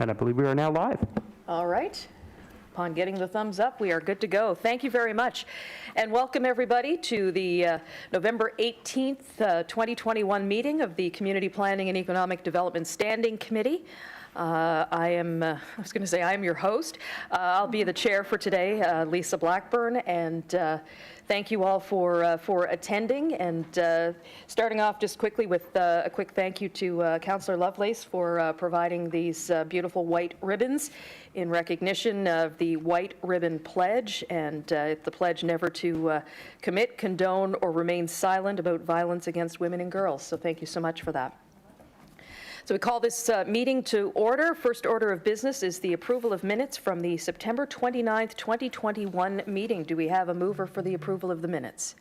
And I believe we are now live. All right. Upon getting the thumbs up, we are good to go. Thank you very much. And welcome everybody to the November 18th, 2021 meeting of the Community Planning and Economic Development Standing Committee. I am your host. I'll be the chair for today, Lisa Blackburn, and thank you all for attending. And starting off just quickly with a quick thank you to Councillor Lovelace for providing these beautiful white ribbons in recognition of the White Ribbon Pledge, and the pledge never to commit, condone, or remain silent about violence against women and girls. So thank you so much for that. So we call this meeting to order. First order of business is the approval of minutes from the September 29th, 2021 meeting. Do we have a mover for the approval of the minutes?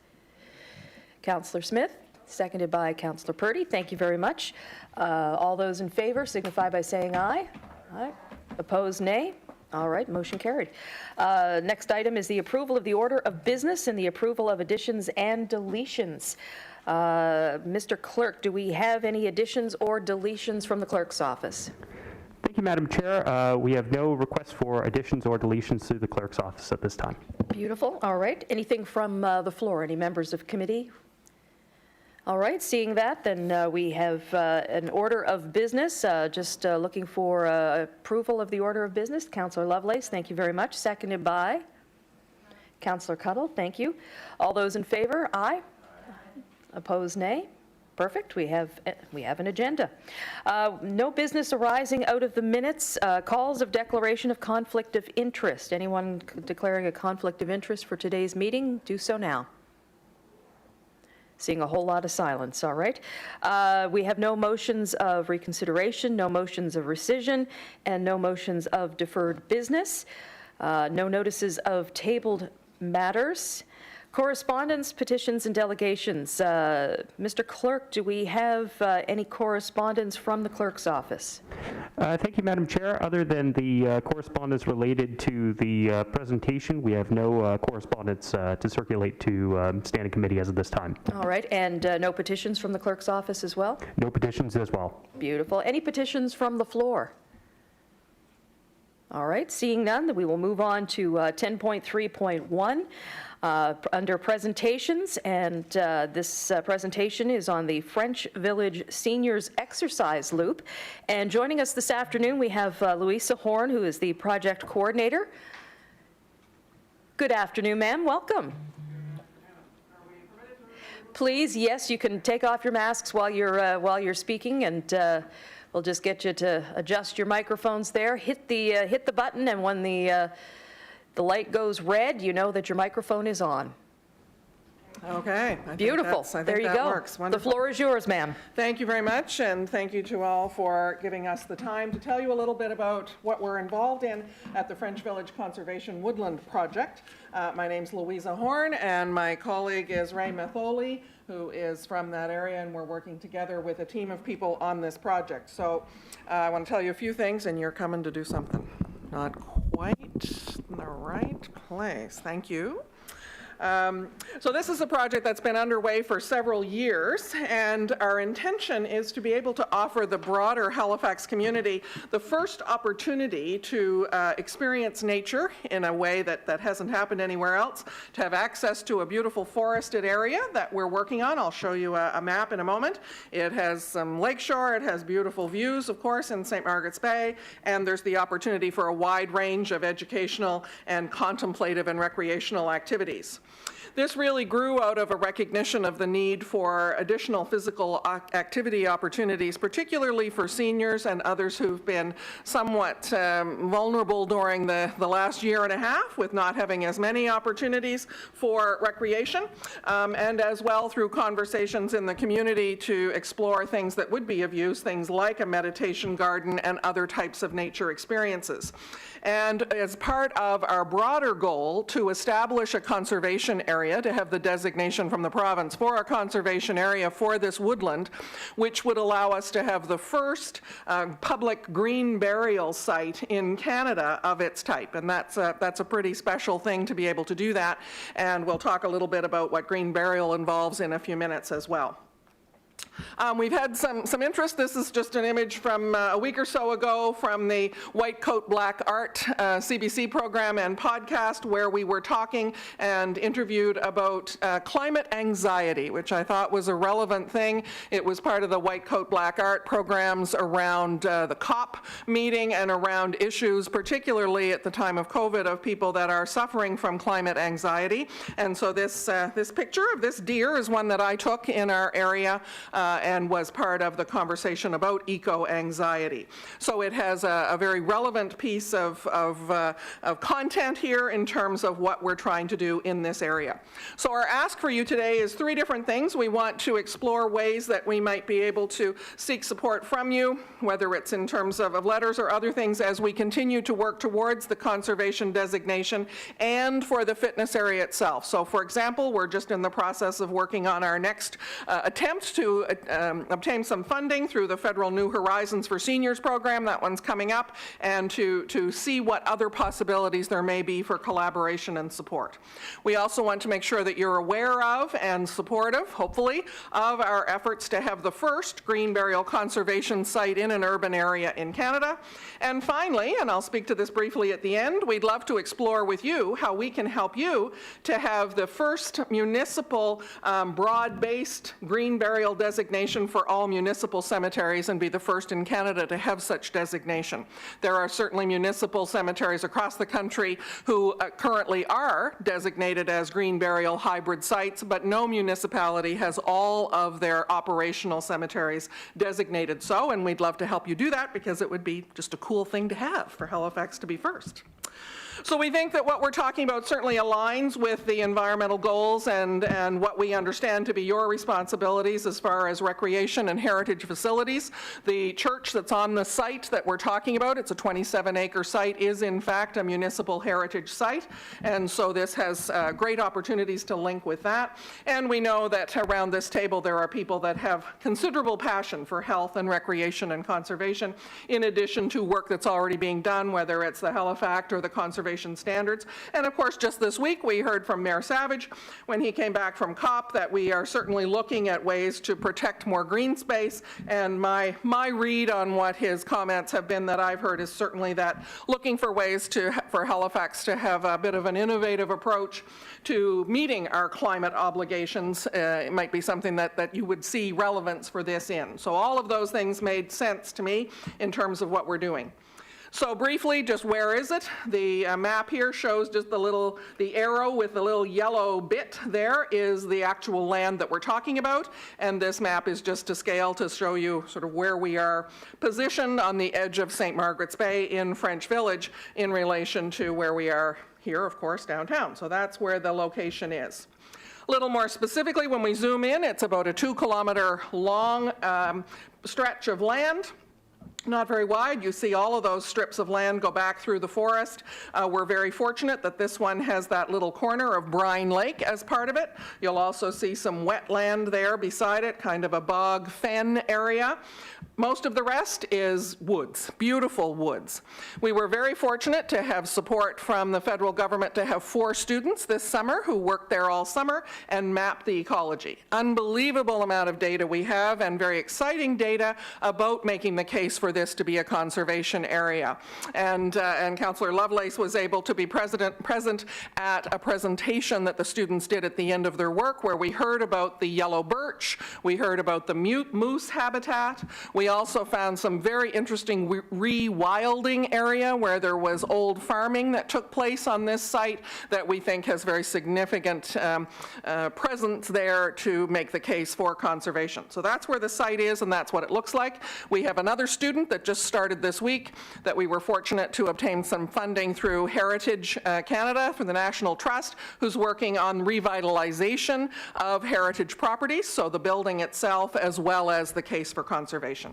Councillor Smith, seconded by Councillor Purdy. Thank you very much. All those in favor signify by saying aye. Aye. Opposed, nay. All right, motion carried. Next item is the approval of the order of business and the approval of additions and deletions. Mr. Clerk, do we have any additions or deletions from the clerk's office? Thank you, Madam Chair. We have no requests for additions or deletions through the clerk's office at this time. Beautiful. All right. Anything from the floor? Any members of committee? All right. Seeing that, then we have an order of business. Just looking for approval of the order of business. Councillor Lovelace, thank you very much. Seconded by Councillor Cuddle. Thank you. All those in favor? Aye. Opposed, nay. Perfect. We have an agenda. No business arising out of the minutes. Calls of declaration of conflict of interest. Anyone declaring a conflict of interest for today's meeting, do so now. Seeing a whole lot of silence. All right. We have no motions of reconsideration, no motions of rescission, and no motions of deferred business. No notices of tabled matters. Correspondence, petitions, and delegations. Mr. Clerk, do we have any correspondence from the clerk's office? Thank you, Madam Chair. Other than the correspondence related to the presentation, we have no correspondence to circulate to Standing Committee as of this time. All right, and no petitions from the clerk's office as well? No petitions as well. Beautiful. Any petitions from the floor? All right, seeing none, then we will move on to 10.3.1. Under presentations, and this presentation is on the French Village Seniors Exercise Loop. And joining us this afternoon, we have Louisa Horn, who is the project coordinator. Good afternoon, ma'am. Welcome. Please, yes, you can take off your masks while you're speaking, and we'll just get you to adjust your microphones there. Hit the button, and when the light goes red, you know that your microphone is on. Okay. Beautiful. There you go. Works. The floor is yours, ma'am. Thank you very much, and thank you to all for giving us the time to tell you a little bit about what we're involved in at the French Village Conservation Woodland Project. My name's Louisa Horn, and my colleague is Ray Matholi, who is from that area, and we're working together with a team of people on this project. So I want to tell you a few things, and you're coming to do something. Not quite in the right place. Thank you. So this is a project that's been underway for several years, and our intention is to be able to offer the broader Halifax community the first opportunity to experience nature in a way that hasn't happened anywhere else, to have access to a beautiful forested area that we're working on. I'll show you a map in a moment. It has some lakeshore, it has beautiful views, of course, in St. Margaret's Bay, and there's the opportunity for a wide range of educational and contemplative and recreational activities. This really grew out of a recognition of the need for additional physical activity opportunities, particularly for seniors and others who've been somewhat vulnerable during the last year and a half with not having as many opportunities for recreation, and as well through conversations in the community to explore things that would be of use, things like a meditation garden and other types of nature experiences. And as part of our broader goal to establish a conservation area, to have the designation from the province for a conservation area for this woodland, which would allow us to have the first public green burial site in Canada of its type. And that's a pretty special thing to be able to do that. And we'll talk a little bit about what green burial involves in a few minutes as well. We've had some interest. This is just an image from a week or so ago from the White Coat Black Art CBC program and podcast, where we were talking and interviewed about climate anxiety, which I thought was a relevant thing. It was part of the White Coat Black Art programs around the COP meeting and around issues, particularly at the time of COVID, of people that are suffering from climate anxiety. And so this picture of this deer is one that I took in our area and was part of the conversation about eco-anxiety. So it has a very relevant piece of content here in terms of what we're trying to do in this area. So our ask for you today is 3 different things. We want to explore ways that we might be able to seek support from you, whether it's in terms of letters or other things, as we continue to work towards the conservation designation and for the fitness area itself. So for example, we're just in the process of working on our next attempt to obtain some funding through the Federal New Horizons for Seniors program. That one's coming up, and to see what other possibilities there may be for collaboration and support. We also want to make sure that you're aware of and supportive, hopefully, of our efforts to have the first green burial conservation site in an urban area in Canada. And finally, and I'll speak to this briefly at the end, we'd love to explore with you how we can help you to have the first municipal broad-based green burial designation for all municipal cemeteries, and be the first in Canada to have such designation. There are certainly municipal cemeteries across the country who currently are designated as green burial hybrid sites, but no municipality has all of their operational cemeteries designated so, and we'd love to help you do that because it would be just a cool thing to have for Halifax to be first. So we think that what we're talking about certainly aligns with the environmental goals and what we understand to be your responsibilities as far as recreation and heritage facilities. The church that's on the site that we're talking about, it's a 27-acre site, is in fact a municipal heritage site, and so this has great opportunities to link with that. And we know that around this table there are people that have considerable passion for health and recreation and conservation, in addition to work that's already being done, whether it's the Halifax or the conservation standards. And of course, just this week we heard from Mayor Savage when he came back from COP that we are certainly looking at ways to protect more green space, and my read on what his comments have been that I've heard is certainly that looking for ways for Halifax to have a bit of an innovative approach to meeting our climate obligations. It might be something that you would see relevance for this in. So all of those things made sense to me in terms of what we're doing. So briefly, just where is it? The map here shows just the arrow with the little yellow bit there is the actual land that we're talking about, and this map is just to scale to show you sort of where we are positioned on the edge of St. Margaret's Bay in French Village in relation to where we are here, of course, downtown. So that's where the location is. A little more specifically, when we zoom in, it's about a 2-kilometer long stretch of land. Not very wide. You see all of those strips of land go back through the forest. We're very fortunate that this one has that little corner of Brine Lake as part of it. You'll also see some wetland there beside it, kind of a bog fen area. Most of the rest is woods, beautiful woods. We were very fortunate to have support from the federal government to have 4 students this summer who worked there all summer and mapped the ecology. Unbelievable amount of data we have, and very exciting data about making the case for this to be a conservation area. And Councillor Lovelace was able to be present at a presentation that the students did at the end of their work, where we heard about the yellow birch, we heard about the moose habitat. We also found some very interesting rewilding area where there was old farming that took place on this site that we think has very significant presence there to make the case for conservation. So that's where the site is, and that's what it looks like. We have another student that just started this week that we were fortunate to obtain some funding through Heritage Canada for the National Trust, who's working on revitalization of heritage properties, so the building itself as well as the case for conservation.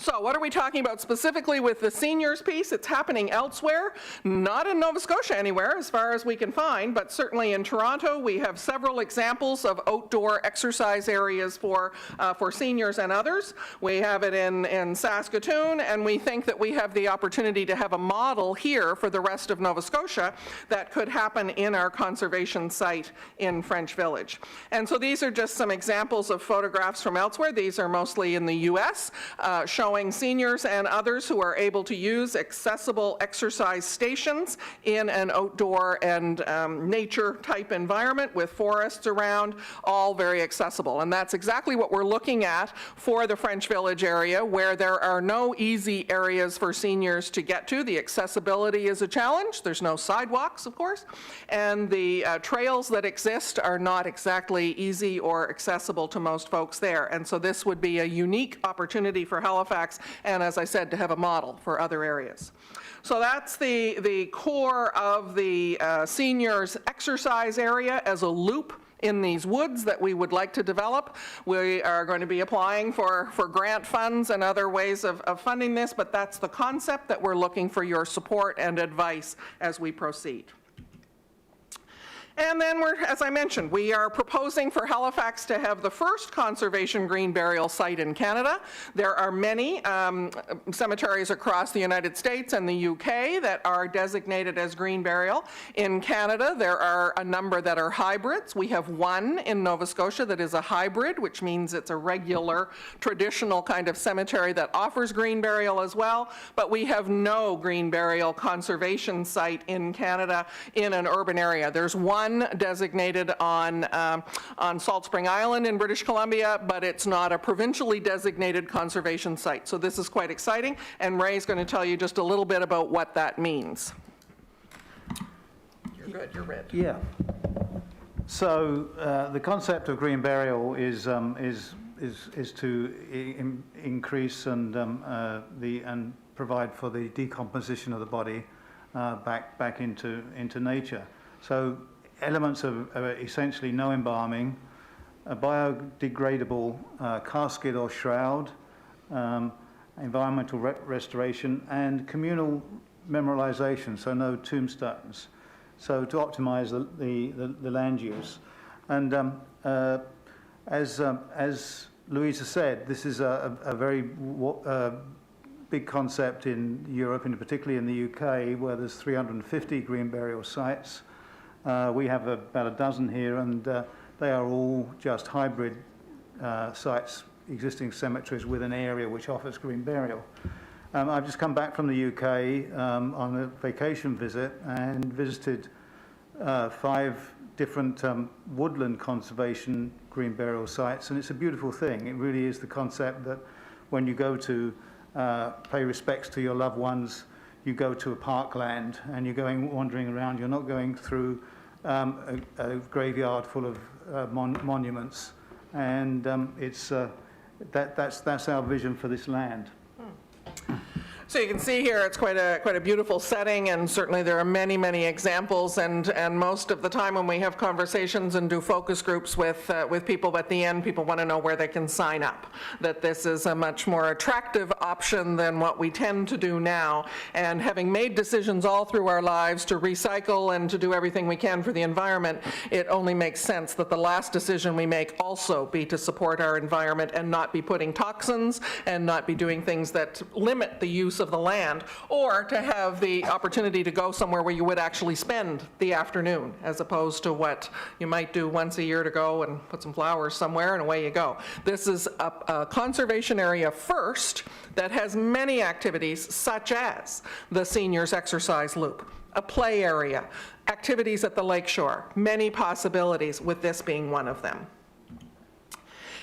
So what are we talking about specifically with the seniors piece? It's happening elsewhere, not in Nova Scotia anywhere as far as we can find, but certainly in Toronto we have several examples of outdoor exercise areas for seniors and others. We have it in Saskatoon, and we think that we have the opportunity to have a model here for the rest of Nova Scotia that could happen in our conservation site in French Village. And so these are just some examples of photographs from elsewhere. These are mostly in the US, showing seniors and others who are able to use accessible exercise stations in an outdoor and nature type environment with forests around, all very accessible. And that's exactly what we're looking at for the French Village area, where there are no easy areas for seniors to get to. The accessibility is a challenge. There's no sidewalks, of course, and the trails that exist are not exactly easy or accessible to most folks there. And so this would be a unique opportunity for Halifax, and as I said, to have a model for other areas. So that's the core of the seniors exercise area as a loop in these woods that we would like to develop. We are going to be applying for grant funds and other ways of funding this, but that's the concept that we're looking for your support and advice as we proceed. And then as I mentioned, we are proposing for Halifax to have the first conservation green burial site in Canada. There are many cemeteries across the United States and the UK that are designated as green burial. In Canada, there are a number that are hybrids. We have one in Nova Scotia that is a hybrid, which means it's a regular, traditional kind of cemetery that offers green burial as well, but we have no green burial conservation site in Canada in an urban area. There's one designated on Salt Spring Island in British Columbia, but it's not a provincially designated conservation site. So this is quite exciting, and Ray's going to tell you just a little bit about what that means. You're good, you're red. Yeah. So the concept of green burial is to increase and provide for the decomposition of the body back into nature. So elements of essentially no embalming, a biodegradable casket or shroud, environmental restoration, and communal memorialization, so no tombstones, so to optimize the land use. And as Louisa said, this is a very big concept in Europe, and particularly in the UK, where there's 350 green burial sites. We have about a dozen here, and they are all just hybrid sites, existing cemeteries with an area which offers green burial. I've just come back from the UK on a vacation visit and visited 5 different woodland conservation green burial sites, and it's a beautiful thing. It really is the concept that when you go to pay respects to your loved ones, you go to a parkland and you're going wandering around. You're not going through a graveyard full of monuments, and that's our vision for this land. So you can see here it's quite a beautiful setting, and certainly there are many, many examples, and most of the time when we have conversations and do focus groups with people, at the end people want to know where they can sign up, that this is a much more attractive option than what we tend to do now. And having made decisions all through our lives to recycle and to do everything we can for the environment, it only makes sense that the last decision we make also be to support our environment and not be putting toxins and not be doing things that limit the use of the land, or to have the opportunity to go somewhere where you would actually spend the afternoon, as opposed to what you might do once a year to go and put some flowers somewhere and away you go. This is a conservation area first that has many activities, such as the seniors exercise loop, a play area, activities at the lakeshore, many possibilities, with this being one of them.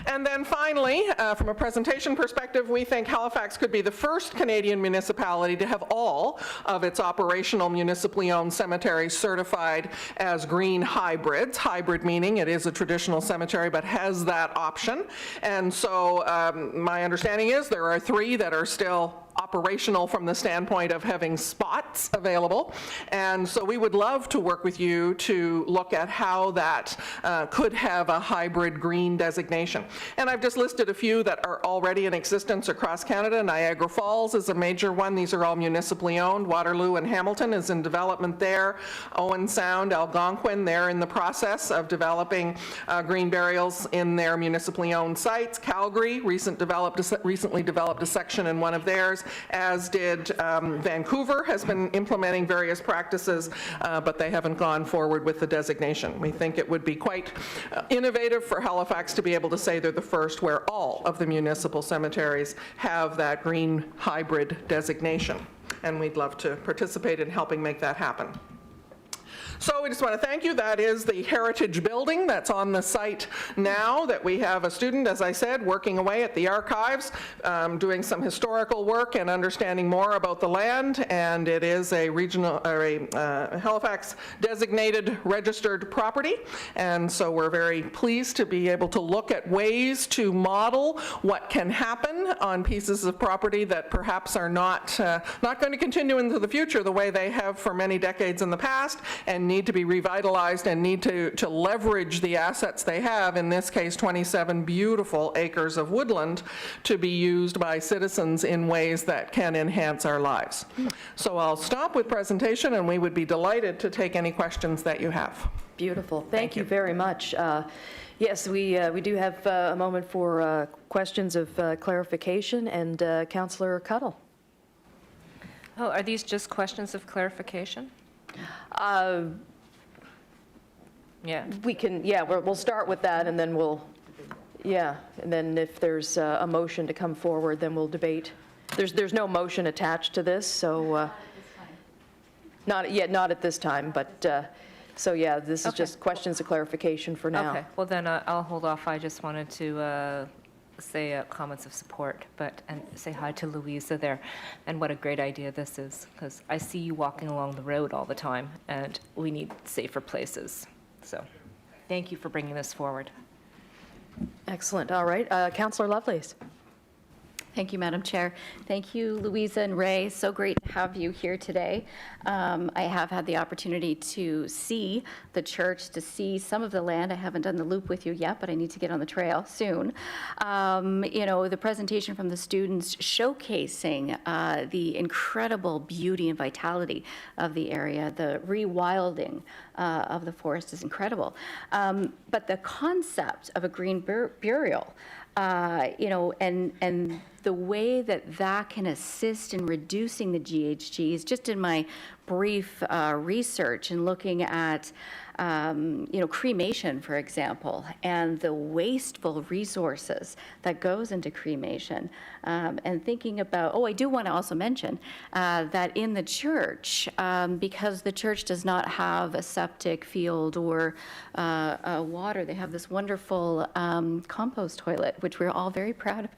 And then finally, from a presentation perspective, we think Halifax could be the first Canadian municipality to have all of its operational municipally owned cemeteries certified as green hybrids. Hybrid meaning it is a traditional cemetery but has that option. And so my understanding is there are 3 that are still operational from the standpoint of having spots available. And so we would love to work with you to look at how that could have a hybrid green designation. And I've just listed a few that are already in existence across Canada. Niagara Falls is a major one. These are all municipally owned. Waterloo and Hamilton is in development there. Owen Sound, Algonquin, they're in the process of developing green burials in their municipally owned sites. Calgary recently developed a section in one of theirs, as did Vancouver, has been implementing various practices, but they haven't gone forward with the designation. We think it would be quite innovative for Halifax to be able to say they're the first where all of the municipal cemeteries have that green hybrid designation. And we'd love to participate in helping make that happen. So we just want to thank you. That is the Heritage Building that's on the site now, that we have a student, as I said, working away at the archives, doing some historical work and understanding more about the land. And it is a regional, or a Halifax designated registered property. And so we're very pleased to be able to look at ways to model what can happen on pieces of property that perhaps are not going to continue into the future the way they have for many decades in the past, and need to be revitalized and need to leverage the assets they have, in this case 27 beautiful acres of woodland, to be used by citizens in ways that can enhance our lives. So I'll stop with presentation, and we would be delighted to take any questions that you have. Beautiful. Thank you very much. Yes, we do have a moment for questions of clarification, and Councillor Cuddle. Oh, are these just questions of clarification? Yeah. We can, yeah, we'll start with that, and then we'll, yeah, and then if there's a motion to come forward, then we'll debate. There's no motion attached to this, so not yet, not at this time, but so yeah, this is just questions of clarification for now. Okay, well then I'll hold off. I just wanted to say comments of support, and say hi to Louisa there, and what a great idea this is, because I see you walking along the road all the time, and we need safer places. So thank you for bringing this forward. Excellent. All right. Councillor Lovelace. Thank you, Madam Chair. Thank you, Louisa and Ray. So great to have you here today. I have had the opportunity to see the church, to see some of the land. I haven't done the loop with you yet, but I need to get on the trail soon. You know, the presentation from the students showcasing the incredible beauty and vitality of the area, the rewilding of the forest is incredible. But the concept of a green burial, you know, and the way that that can assist in reducing the GHGs, just in my brief research and looking at, you know, cremation, for example, and the wasteful resources that goes into cremation, and thinking about, I do want to also mention that in the church, because the church does not have a septic field or water, they have this wonderful compost toilet, which we're all very proud of.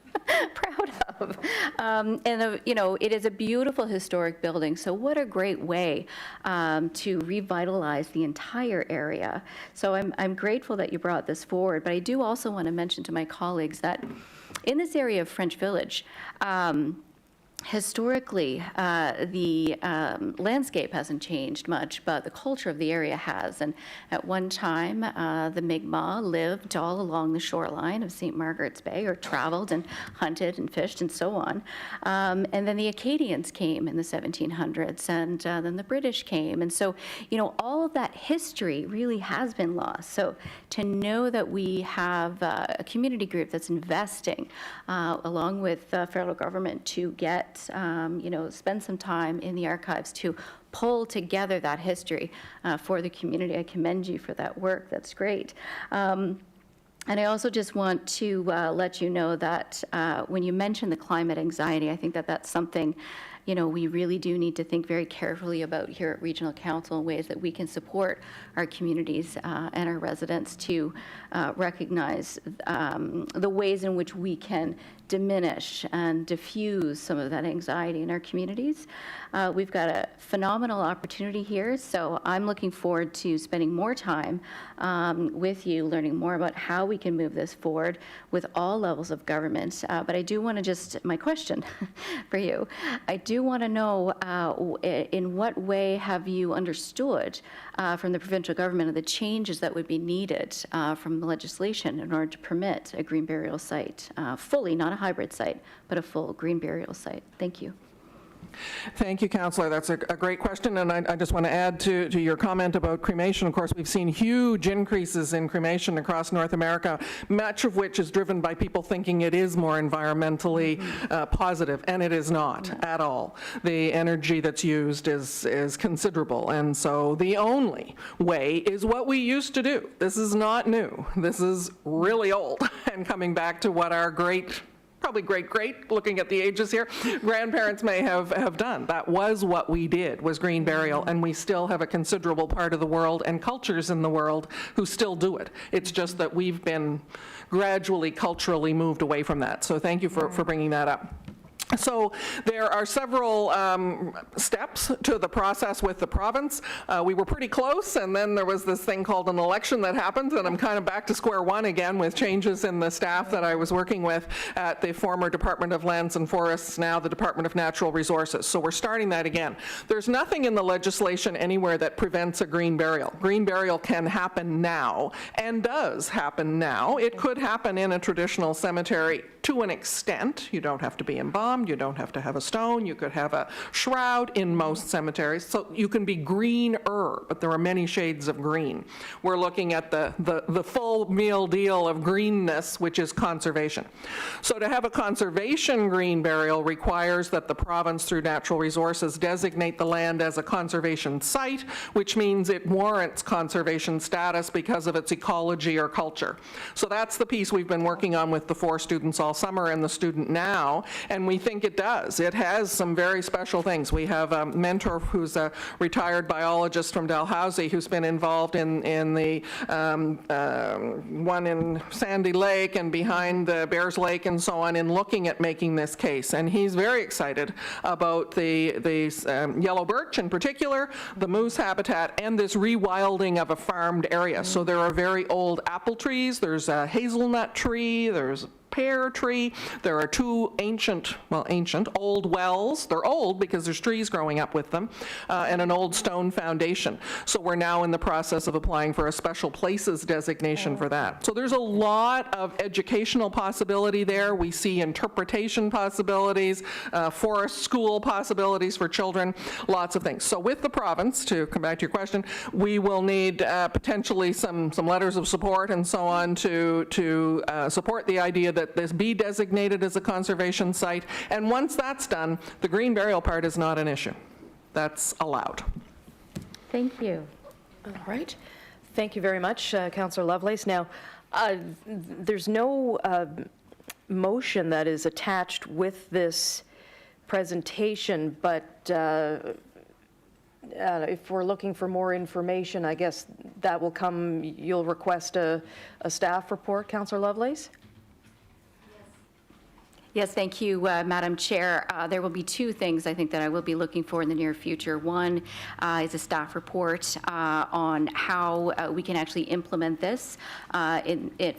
And you know, it is a beautiful historic building, so what a great way to revitalize the entire area. So I'm grateful that you brought this forward, but I do also want to mention to my colleagues that in this area of French Village, historically, the landscape hasn't changed much, but the culture of the area has. And at one time, the Mi'kmaq lived all along the shoreline of St. Margaret's Bay, or traveled and hunted and fished and so on. And then the Acadians came in the 1700s, and then the British came. And so, you know, all of that history really has been lost. So to know that we have a community group that's investing, along with the federal government, to get you know, spend some time in the archives to pull together that history for the community. I commend you for that work. That's great. And I also just want to let you know that when you mention the climate anxiety, I think that that's something, you know, we really do need to think very carefully about here at Regional Council in ways that we can support our communities and our residents to recognize the ways in which we can diminish and diffuse some of that anxiety in our communities. We've got a phenomenal opportunity here, so I'm looking forward to spending more time with you, learning more about how we can move this forward with all levels of government. But I do want to just, my question for you, I do want to know in what way have you understood from the provincial government of the changes that would be needed from the legislation in order to permit a green burial site fully, not a hybrid site, but a full green burial site? Thank you. Thank you, Councillor. That's a great question, and I just want to add to your comment about cremation. Of course, we've seen huge increases in cremation across North America, much of which is driven by people thinking it is more environmentally positive, and it is not at all. The energy that's used is considerable, and so the only way is what we used to do. This is not new. This is really old, and coming back to what our probably great, looking at the ages here, grandparents may have done. That was what we did, was green burial, and we still have a considerable part of the world and cultures in the world who still do it. It's just that we've been gradually, culturally moved away from that. So thank you for bringing that up. So there are several steps to the process with the province. We were pretty close, and then there was this thing called an election that happened, and I'm kind of back to square one again with changes in the staff that I was working with at the former Department of Lands and Forests, now the Department of Natural Resources. So we're starting that again. There's nothing in the legislation anywhere that prevents a green burial. Green burial can happen now, and does happen now. It could happen in a traditional cemetery to an extent. You don't have to be embalmed. You don't have to have a stone. You could have a shroud in most cemeteries. So you can be greener, but there are many shades of green. We're looking at the full meal deal of greenness, which is conservation. So to have a conservation green burial requires that the province, through natural resources, designate the land as a conservation site, which means it warrants conservation status because of its ecology or culture. So that's the piece we've been working on with the 4 students all summer and the student now, and we think it does. It has some very special things. We have a mentor who's a retired biologist from Dalhousie who's been involved in the one in Sandy Lake and behind the Bears Lake and so on, in looking at making this case. And he's very excited about the yellow birch in particular, the moose habitat, and this rewilding of a farmed area. So there are very old apple trees, there's a hazelnut tree, there's pear tree. There are 2 ancient old wells. They're old because there's trees growing up with them, and an old stone foundation. So we're now in the process of applying for a special places designation for that. So there's a lot of educational possibility there. We see interpretation possibilities, forest school possibilities for children, lots of things. So with the province, to come back to your question, we will need potentially some letters of support and so on to support the idea that this be designated as a conservation site. And once that's done, the green burial part is not an issue. That's allowed. Thank you. All right. Thank you very much, Councillor Lovelace. Now, there's no motion that is attached with this presentation, but if we're looking for more information, I guess that will come, you'll request a staff report, Councillor Lovelace? Yes, thank you, Madam Chair. There will be 2 things I think that I will be looking for in the near future. One is a staff report on how we can actually implement this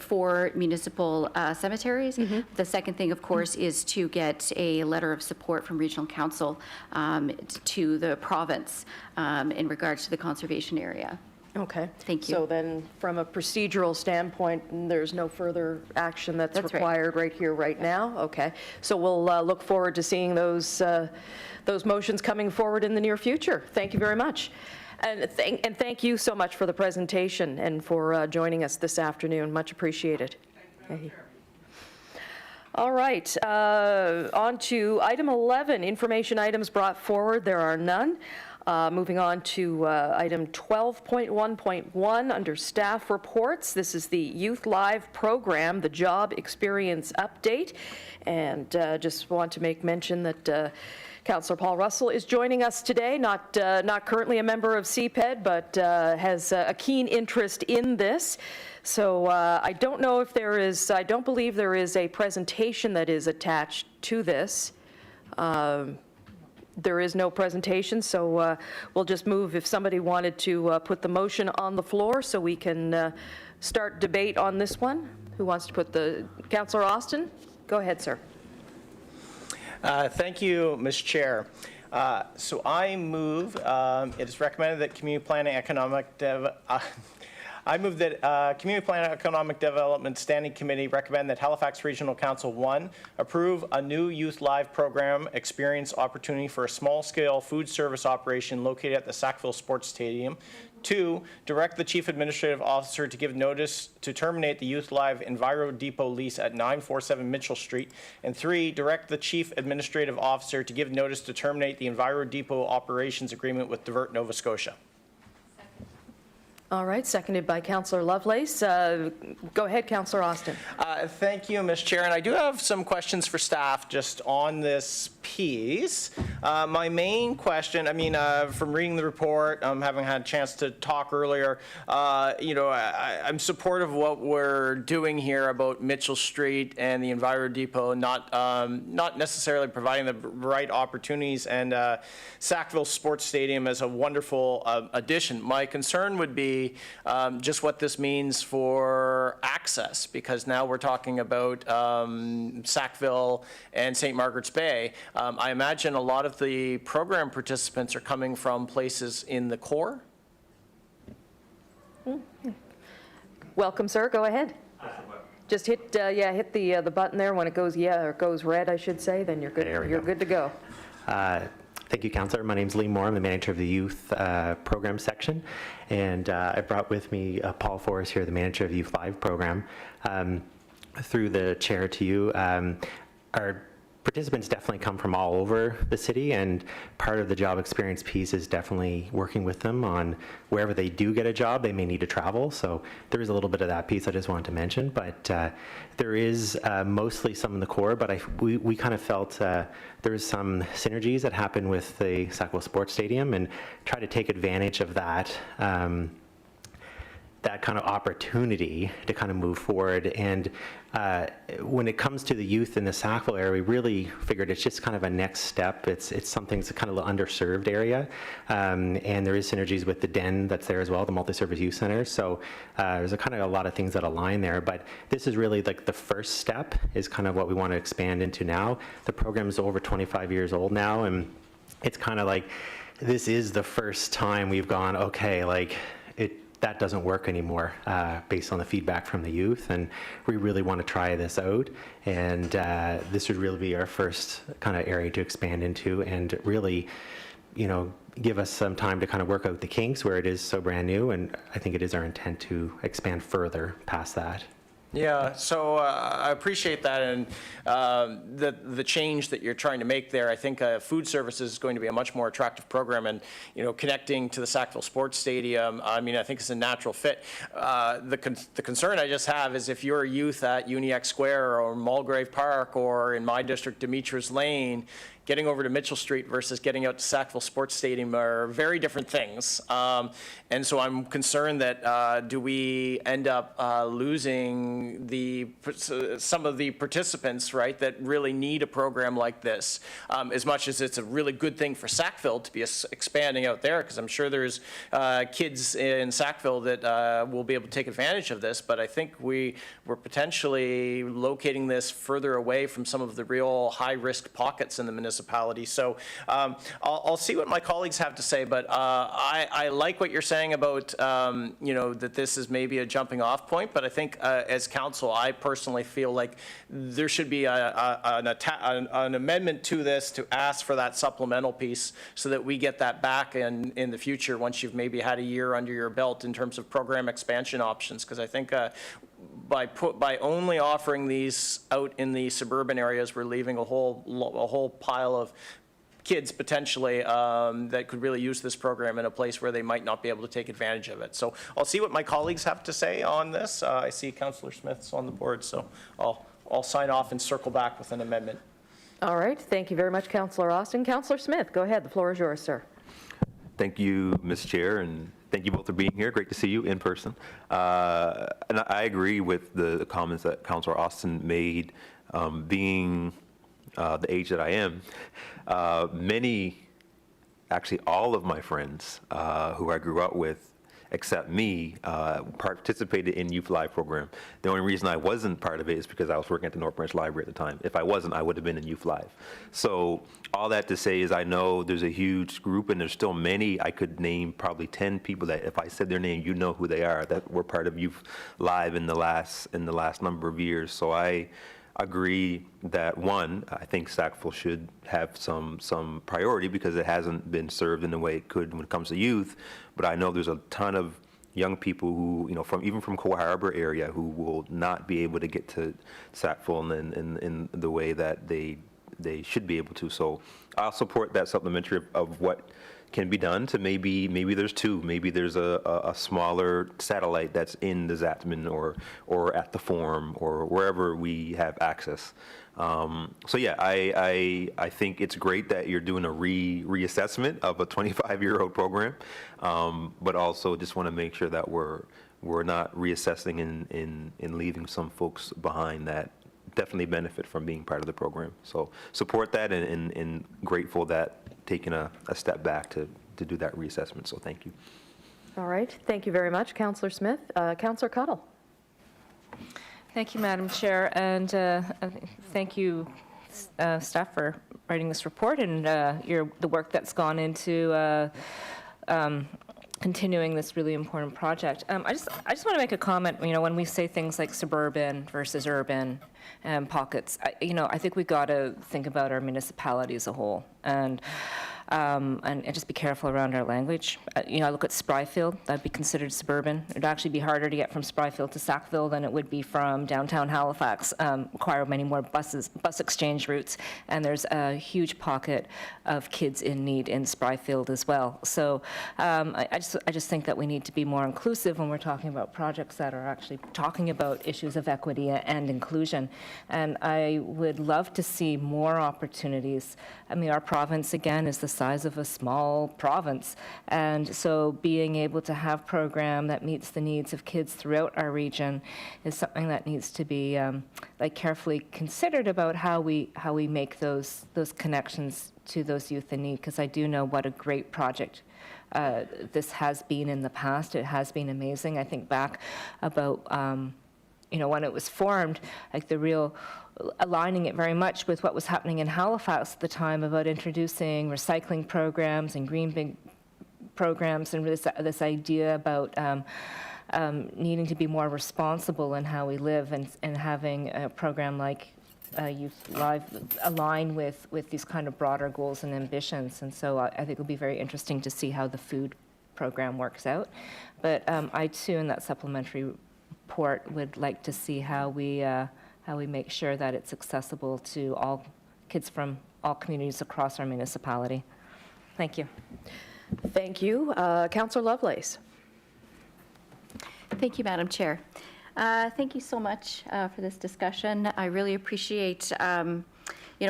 for municipal cemeteries. The second thing, of course, is to get a letter of support from Regional Council to the province in regards to the conservation area. Okay. Thank you. So then, from a procedural standpoint, there's no further action that's required right here, right now? Okay. So we'll look forward to seeing those motions coming forward in the near future. Thank you very much. And thank you so much for the presentation and for joining us this afternoon. Much appreciated. Thank you. All right, on to item 11, information items brought forward. There are none. Moving on to item 12.1.1 under staff reports. This is the Youth Live program, the job experience update. And just want to make mention that Councillor Paul Russell is joining us today, not currently a member of CPED, but has a keen interest in this. So I don't know if there is, I don't believe there is a presentation that is attached to this. There is no presentation, so we'll just move if somebody wanted to put the motion on the floor so we can start debate on this one. Who wants to put the, Councillor Austin? Go ahead, sir. Thank you, Ms. Chair. So I move, it is recommended that Community Planning I move that Community Planning Economic Development Standing Committee recommend that Halifax Regional Council 1 approve a new Youth Live program experience opportunity for a small-scale food service operation located at the Sackville Sports Stadium. 2, direct the Chief Administrative Officer to give notice to terminate the Youth Live Enviro Depot lease at 947 Mitchell Street. And 3, direct the Chief Administrative Officer to give notice to terminate the Enviro Depot operations agreement with Divert Nova Scotia. All right, seconded by Councillor Lovelace. Go ahead, Councillor Austin. Thank you, Ms. Chair, and I do have some questions for staff just on this piece. My main question, I mean, from reading the report, having had a chance to talk earlier, you know, I'm supportive of what we're doing here about Mitchell Street and the Enviro Depot, not necessarily providing the right opportunities, and Sackville Sports Stadium is a wonderful addition. My concern would be just what this means for access, because now we're talking about Sackville and St. Margaret's Bay. I imagine a lot of the program participants are coming from places in the core. Welcome, sir. Go ahead. Just hit, hit the button there when it goes, or it goes red, I should say, then you're good. You're good to go. Thank you, Councillor. My name is Lee Moore. I'm the manager of the youth program section, and I brought with me Paul Forrest here, the manager of the Youth Live program. Through the chair to you, our participants definitely come from all over the city, and part of the job experience piece is definitely working with them on wherever they do get a job, they may need to travel. So there is a little bit of that piece I just wanted to mention, but there is mostly some in the core, but we kind of felt there's some synergies that happen with the Sackville Sports Stadium and try to take advantage of that that kind of opportunity to kind of move forward. And when it comes to the youth in the Sackville area, we really figured it's just kind of a next step. It's something that's kind of an underserved area. And there is synergies with the Den that's there as well, the multi-service youth center. So there's a kind of a lot of things that align there, but this is really like the first step is kind of what we want to expand into now. The program is over 25 years old now, and it's kind of like, this is the first time we've gone, okay, like that doesn't work anymore based on the feedback from the youth, and we really want to try this out, and this would really be our first kind of area to expand into and really, you know, give us some time to kind of work out the kinks where it is so brand new, and I think it is our intent to expand further past that. Yeah, so I appreciate that, and the change that you're trying to make there. I think food services is going to be a much more attractive program, and you know, connecting to the Sackville Sports Stadium, I mean, I think it's a natural fit. The concern I just have is if you're a youth at Uniacke Square or Mulgrave Park or in my district, Demetrius Lane, getting over to Mitchell Street versus getting out to Sackville Sports Stadium are very different things. And so I'm concerned that do we end up losing some of the participants, right, that really need a program like this, as much as it's a really good thing for Sackville to be expanding out there, because I'm sure there's kids in Sackville that will be able to take advantage of this, but I think we're potentially locating this further away from some of the real high-risk pockets in the municipality. So I'll see what my colleagues have to say, but I like what you're saying about, you know, that this is maybe a jumping off point, but I think as council, I personally feel like there should be an amendment to this to ask for that supplemental piece so that we get that back in the future once you've maybe had a year under your belt in terms of program expansion options, because I think by only offering these out in the suburban areas, we're leaving a whole pile of kids potentially that could really use this program in a place where they might not be able to take advantage of it. So I'll see what my colleagues have to say on this. I see Councillor Smith's on the board, so I'll sign off and circle back with an amendment. All right, thank you very much, Councillor Austin. Councillor Smith, go ahead, the floor is yours, sir. Thank you, Ms. Chair, and thank you both for being here. Great to see you in person. And I agree with the comments that Councillor Austin made. Being the age that I am, actually all of my friends who I grew up with, except me, participated in Youth Live program. The only reason I wasn't part of it is because I was working at the North Branch Library at the time. If I wasn't, I would have been in Youth Live. So all that to say is I know there's a huge group, and there's still many. I could name probably 10 people that if I said their name, you know who they are, that were part of Youth Live in the last number of years. So I agree that, one, I think Sackville should have some priority because it hasn't been served in the way it could when it comes to youth. But I know there's a ton of young people who, even from Coal Harbor area, who will not be able to get to Sackville in the way that they should be able to. So I'll support that supplementary of what can be done to maybe there's two, maybe there's a smaller satellite that's in the Zatman or at the Forum or wherever we have access. So yeah, I think it's great that you're doing a reassessment of a 25-year-old program, but also just want to make sure that we're not reassessing and leaving some folks behind that definitely benefit from being part of the program. So support that and grateful that taking a step back to do that reassessment. So thank you. All right, thank you very much, Councillor Smith. Councillor Cuttle. Thank you, Madam Chair, and thank you, staff, for writing this report and the work that's gone into continuing this really important project. I just want to make a comment. When we say things like suburban versus urban pockets, I think we got to think about our municipality as a whole and just be careful around our language. I look at Spryfield, that'd be considered suburban. It'd actually be harder to get from Spryfield to Sackville than it would be from downtown Halifax, require many more bus exchange routes, and there's a huge pocket of kids in need in Spryfield as well. So I just think that we need to be more inclusive when we're talking about projects that are actually talking about issues of equity and inclusion. And I would love to see more opportunities. Our province, again, is the size of a small province, and so being able to have a program that meets the needs of kids throughout our region is something that needs to be carefully considered about how we make those connections to those youth in need, because I do know what a great project this has been in the past. It has been amazing. I think back about when it was formed, the real aligning it very much with what was happening in Halifax at the time about introducing recycling programs and green bin programs, and this idea about needing to be more responsible in how we live, and having a program like Youth Live align with these kind of broader goals and ambitions. And so I think it'll be very interesting to see how the food program works out. But I too, in that supplementary report, would like to see how we make sure that it's accessible to all kids from all communities across our municipality. Thank you. Thank you. Councillor Lovelace. Thank you, Madam Chair. Thank you so much for this discussion. I really appreciate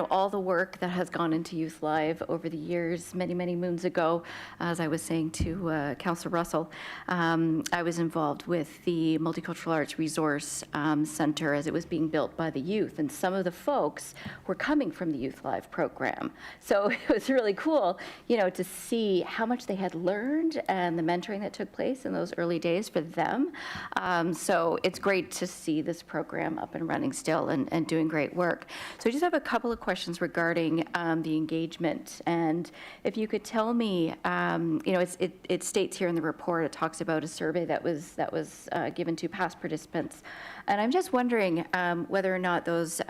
all the work that has gone into Youth Live over the years. Many moons ago, as I was saying to Councillor Russell, I was involved with the Multicultural Arts Resource Center as it was being built by the youth, and some of the folks were coming from the Youth Live program. So it was really cool, to see how much they had learned and the mentoring that took place in those early days for them. So it's great to see this program up and running still and doing great work. So I just have a couple of questions regarding the engagement, and if you could tell me, it states here in the report, it talks about a survey that was given to past participants, and I'm just wondering whether or not those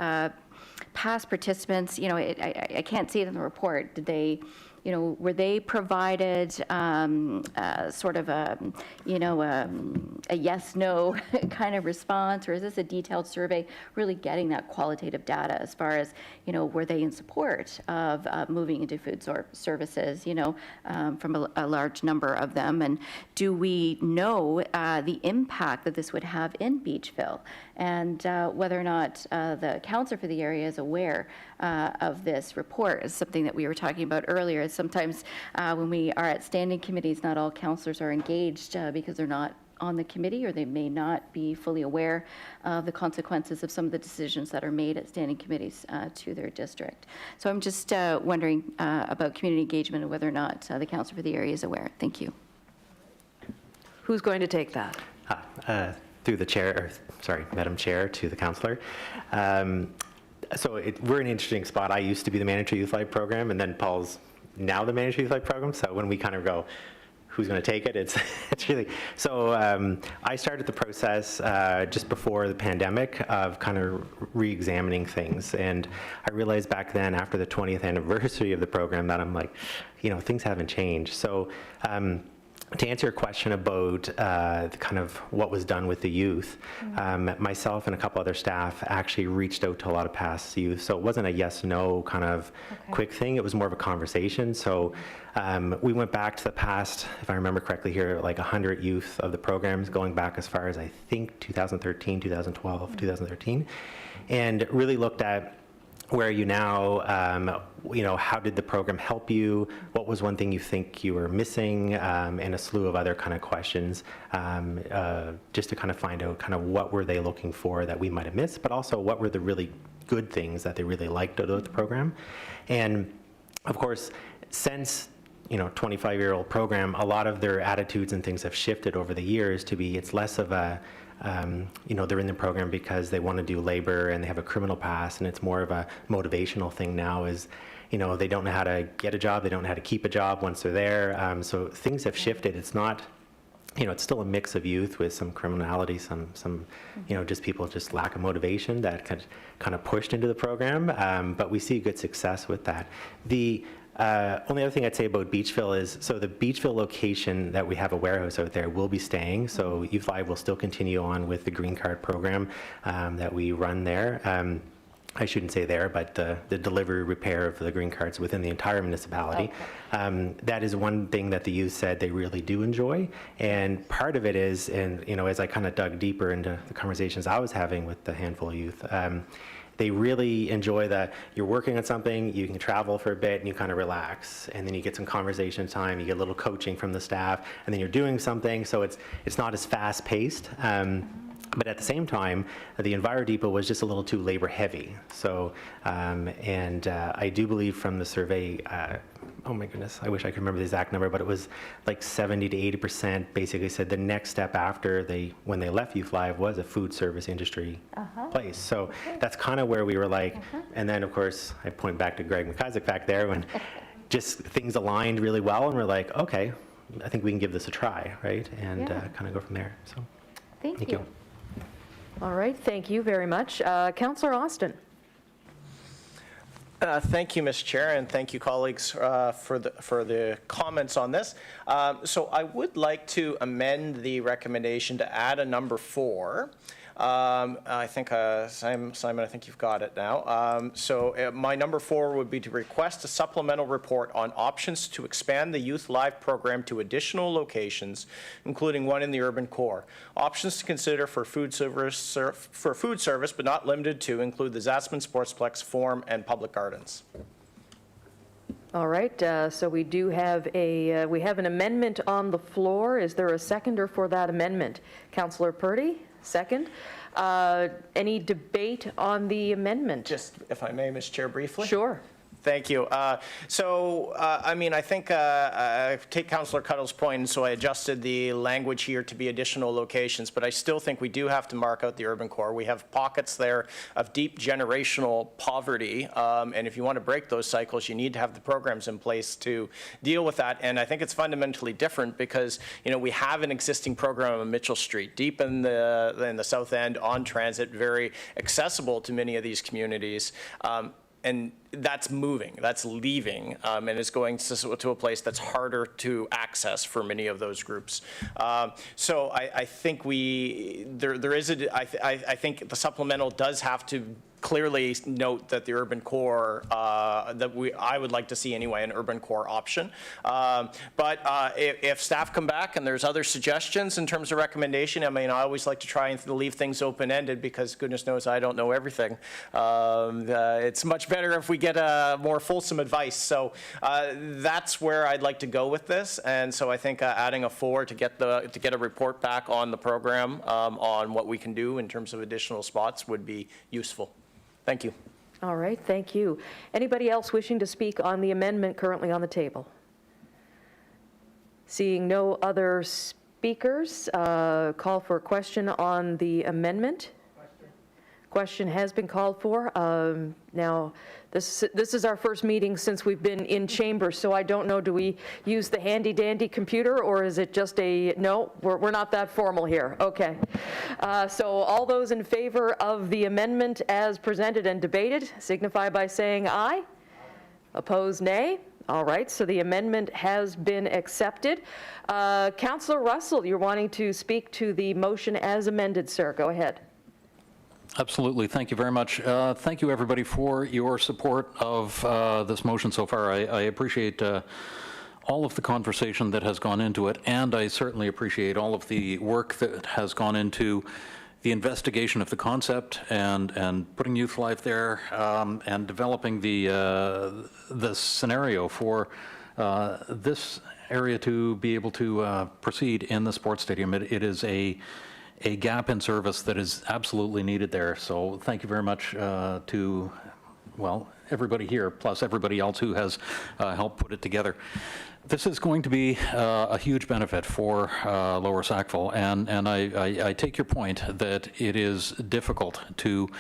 past participants, I can't see it in the report, did they, were they provided sort of a a yes, no kind of response, or is this a detailed survey, really getting that qualitative data as far as, were they in support of moving into food services, from a large number of them, and do we know the impact that this would have in Beachville, and whether or not the counselor for the area is aware of this report is something that we were talking about earlier. Sometimes when we are at standing committees, not all counselors are engaged because they're not on the committee, or they may not be fully aware of the consequences of some of the decisions that are made at standing committees to their district. So I'm just wondering about community engagement and whether or not the counselor for the area is aware. Thank you. Who's going to take that? Through the chair, Madam Chair, to the counselor. So we're in an interesting spot. I used to be the manager of the Youth Life program, and then Paul's now the manager of the Youth Life program. So when we kind of go, who's going to take it? It's really, so I started the process just before the pandemic of kind of re-examining things. And I realized back then, after the 20th anniversary of the program, that I'm like, things haven't changed. So to answer your question about kind of what was done with the youth, myself and a couple other staff actually reached out to a lot of past youth. So it wasn't a yes/no kind of quick thing. It was more of a conversation. So we went back to the past, if I remember correctly here, like 100 youth of the programs, going back as far as I think 2013, 2012, 2013, and really looked at where are you now, how did the program help you, what was one thing you think you were missing, and a slew of other kind of questions, just to kind of find out kind of what were they looking for that we might have missed, but also what were the really good things that they really liked about the program. And of course, since 25-year-old program, a lot of their attitudes and things have shifted over the years to be, it's less of a, they're in the program because they want to do labor and they have a criminal past, and it's more of a motivational thing now is, they don't know how to get a job, they don't know how to keep a job once they're there. So things have shifted. It's not, it's still a mix of youth with some criminality, some just people just lack of motivation that kind of pushed into the program. But we see good success with that. The only other thing I'd say about Beachville is, so the Beachville location that we have a warehouse out there will be staying. So Youth Live will still continue on with the green card program that we run there. I shouldn't say there, but the delivery repair of the green cards within the entire municipality. That is one thing that the youth said they really do enjoy. And part of it is, and as I kind of dug deeper into the conversations I was having with the handful of youth, they really enjoy that you're working on something, you can travel for a bit and you kind of relax, and then you get some conversation time, you get a little coaching from the staff, and then you're doing something, so it's not as fast paced. But at the same time, the Enviro Depot was just a little too labor heavy. So, I do believe from the survey, oh my goodness, I wish I could remember the exact number, but it was like 70 to 80% basically said the next step after when they left Youth Live was a food service industry place. So that's kind of where we were like, and then of course, I point back to Greg McIsaac back there when just things aligned really well, and we're like, okay, I think we can give this a try, right? And kind of go from there. So Thank you. All right, thank you very much. Councillor Austin. Thank you, Ms. Chair, and thank you, colleagues, for the comments on this. So I would like to amend the recommendation to add a number 4. I think, Simon, I think you've got it now. So my number 4 would be to request a supplemental report on options to expand the Youth Live program to additional locations, including one in the urban core. Options to consider for food service, but not limited to, include the Zasman Sportsplex, Forum, and Public Gardens. All right, so we do have we have an amendment on the floor. Is there a seconder for that amendment? Councillor Purdy? Second. Any debate on the amendment? Just, if I may, Ms. Chair, briefly? Sure. Thank you. I mean, I think I take Councillor Cuddle's point, and so I adjusted the language here to be additional locations, but I still think we do have to mark out the urban core. We have pockets there of deep generational poverty, and if you want to break those cycles, you need to have the programs in place to deal with that. And I think it's fundamentally different because, we have an existing program on Mitchell Street, deep in the South End, on transit, very accessible to many of these communities. And that's moving, that's leaving, and is going to a place that's harder to access for many of those groups. So I think there is I think the supplemental does have to clearly note that the urban core, I would like to see anyway, an urban core option. But if staff come back and there's other suggestions in terms of recommendation, I mean, I always like to try and leave things open-ended because goodness knows I don't know everything. It's much better if we get a more fulsome advice. So that's where I'd like to go with this. And so I think adding a 4 to get a report back on the program on what we can do in terms of additional spots would be useful. Thank you. All right, thank you. Anybody else wishing to speak on the amendment currently on the table? Seeing no other speakers, call for a question on the amendment. Question has been called for. Now, this is our first meeting since we've been in chamber, so I don't know, do we use the handy-dandy computer, or is it just no, we're not that formal here. Okay. So all those in favor of the amendment as presented and debated signify by saying aye. Opposed, nay. All right, so the amendment has been accepted. Councillor Russell, you're wanting to speak to the motion as amended, sir. Go ahead. Absolutely. Thank you very much. Thank you, everybody, for your support of this motion so far. I appreciate all of the conversation that has gone into it, and I certainly appreciate all of the work that has gone into the investigation of the concept and putting Youth Life there and developing the scenario for this area to be able to proceed in the sports stadium. It is a gap in service that is absolutely needed there. So thank you very much to, well, everybody here, plus everybody else who has helped put it together. This is going to be a huge benefit for Lower Sackville, and I take your point that it is difficult to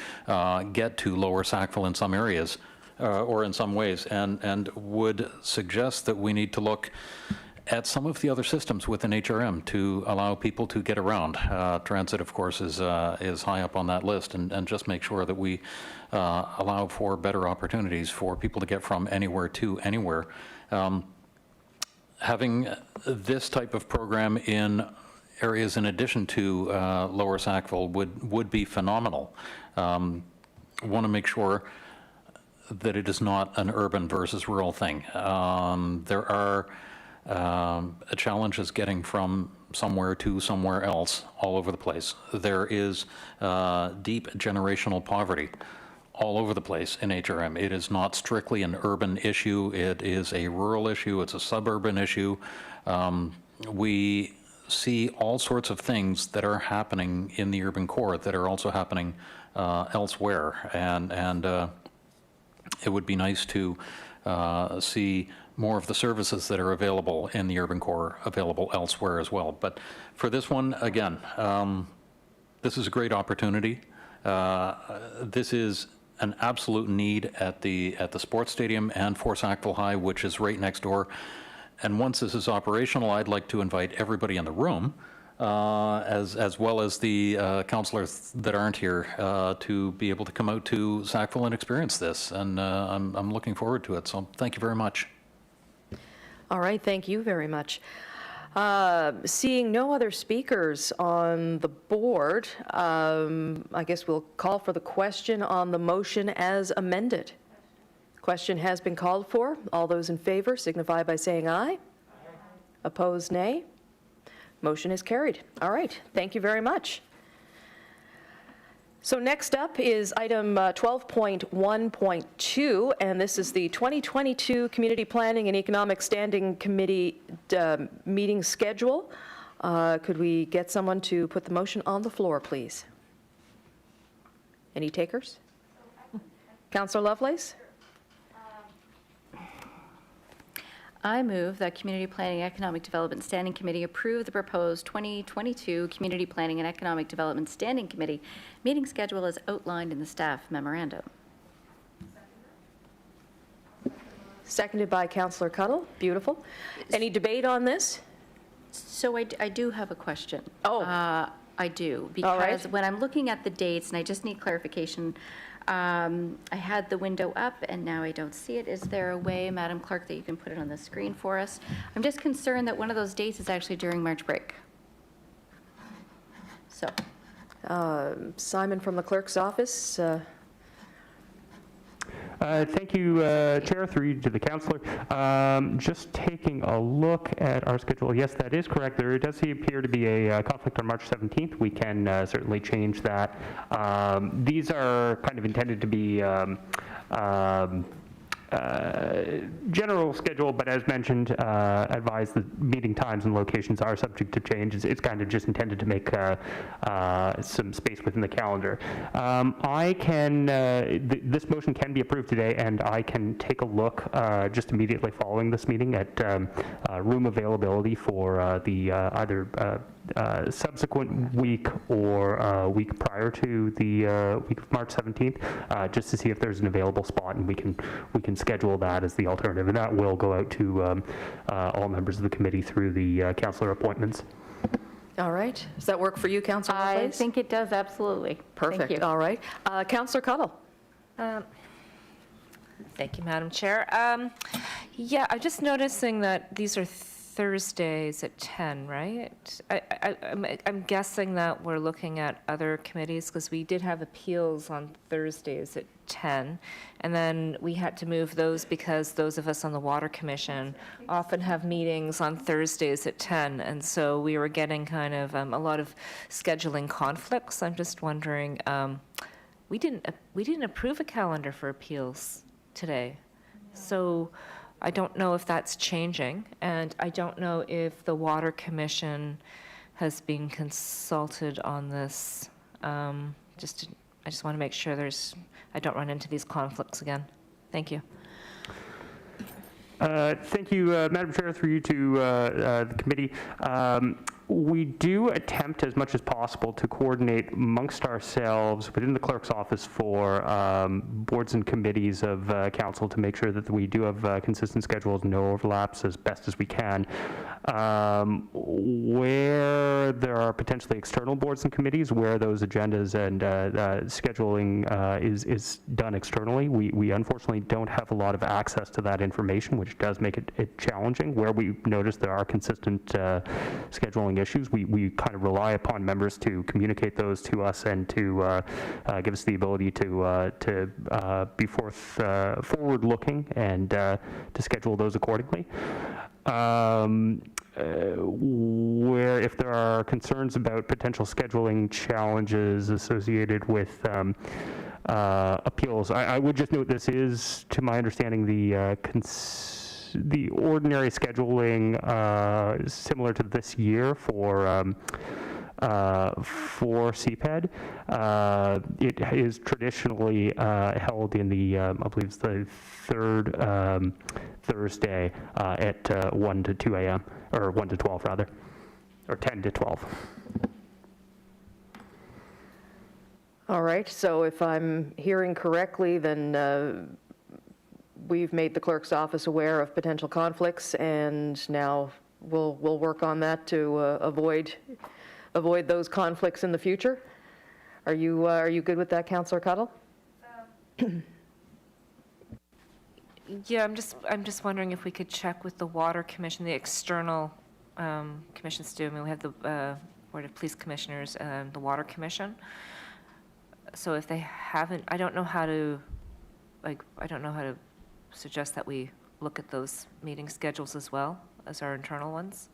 get to Lower Sackville in some areas, or in some ways, and would suggest that we need to look at some of the other systems within HRM to allow people to get around. Transit, of course, is high up on that list, and just make sure that we allow for better opportunities for people to get from anywhere to anywhere. Having this type of program in areas in addition to Lower Sackville would be phenomenal. Want to make sure that it is not an urban versus rural thing. There are challenges getting from somewhere to somewhere else all over the place. There is deep generational poverty all over the place in HRM. It is not strictly an urban issue. It is a rural issue. It's a suburban issue. We see all sorts of things that are happening in the urban core that are also happening elsewhere. And it would be nice to see more of the services that are available in the urban core available elsewhere as well. But for this one, again, this is a great opportunity. This is an absolute need at the sports stadium and for Sackville High, which is right next door. And once this is operational, I'd like to invite everybody in the room, as well as the councillors that aren't here, to be able to come out to Sackville and experience this. And I'm looking forward to it. So thank you very much. All right, thank you very much. Seeing no other speakers on the board, I guess we'll call for the question on the motion as amended. Question has been called for. All those in favor signify by saying aye. Aye. Opposed, nay. Motion is carried. All right, thank you very much. So next up is item 12.1.2, and this is the 2022 Community Planning and Economic Standing Committee meeting schedule. Could we get someone to put the motion on the floor, please? Any takers? Councillor Lovelace? I move that Community Planning and Economic Development Standing Committee approve the proposed 2022 Community Planning and Economic Development Standing Committee meeting schedule as outlined in the staff memorandum. Seconded by Councillor Cuddle. Beautiful. Any debate on this? So I do have a question. Oh. I do, All right. because when I'm looking at the dates, and I just need clarification, I had the window up, and now I don't see it. Is there a way, Madam Clerk, that you can put it on the screen for us? I'm just concerned that one of those dates is actually during March break. So, Simon from the clerk's office. Thank you, Chair, through you to the councillor. Just taking a look at our schedule. Yes, that is correct. There does appear to be a conflict on March 17th. We can certainly change that. These are kind of intended to be general schedule, but as mentioned, advise the meeting times and locations are subject to change. It's kind of just intended to make some space within the calendar. I can, this motion can be approved today, and I can take a look just immediately following this meeting at room availability for the either subsequent week or week prior to the week of March 17th, just to see if there's an available spot, and we can schedule that as the alternative, and that will go out to all members of the committee through the councillor appointments. All right. Does that work for you, Councillor I Laplace? think it does, absolutely. Perfect. Thank you. All right. Councillor Cuttle. Thank you, Madam Chair. Yeah, I'm just noticing that these are Thursdays at 10, right? I'm guessing that we're looking at other committees, because we did have appeals on Thursdays at 10, and then we had to move those because those of us on the Water Commission often have meetings on Thursdays at 10, and so we were getting kind of a lot of scheduling conflicts. I'm just wondering, we didn't approve a calendar for appeals today, so I don't know if that's changing, and I don't know if the Water Commission has been consulted on this. I just want to make sure I don't run into these conflicts again. Thank you. Thank you, Madam Chair, through you to the committee. We do attempt as much as possible to coordinate amongst ourselves within the clerk's office for boards and committees of council to make sure that we do have consistent schedules, no overlaps as best as we can. Where there are potentially external boards and committees, where those agendas and scheduling is done externally, we unfortunately don't have a lot of access to that information, which does make it challenging. Where we notice there are consistent scheduling issues, we kind of rely upon members to communicate those to us and to give us the ability to be forward-looking and to schedule those accordingly. Where if there are concerns about potential scheduling challenges associated with appeals, I would just note this is, to my understanding, the ordinary scheduling similar to this year for CPED. It is traditionally held in the, I believe it's the third Thursday at 1 to 2 a.m., or 1 to 12 rather, or 10 to 12. All right. So if I'm hearing correctly, then we've made the clerk's office aware of potential conflicts, and now we'll work on that to avoid those conflicts in the future. Are you good with that, Councillor Cuttle? Yeah, I'm just wondering if we could check with the Water Commission, the external commissions do. I mean, we have the Board of Police Commissioners and the Water Commission. So if they haven't, I don't know how to suggest that we look at those meeting schedules as well as our internal ones.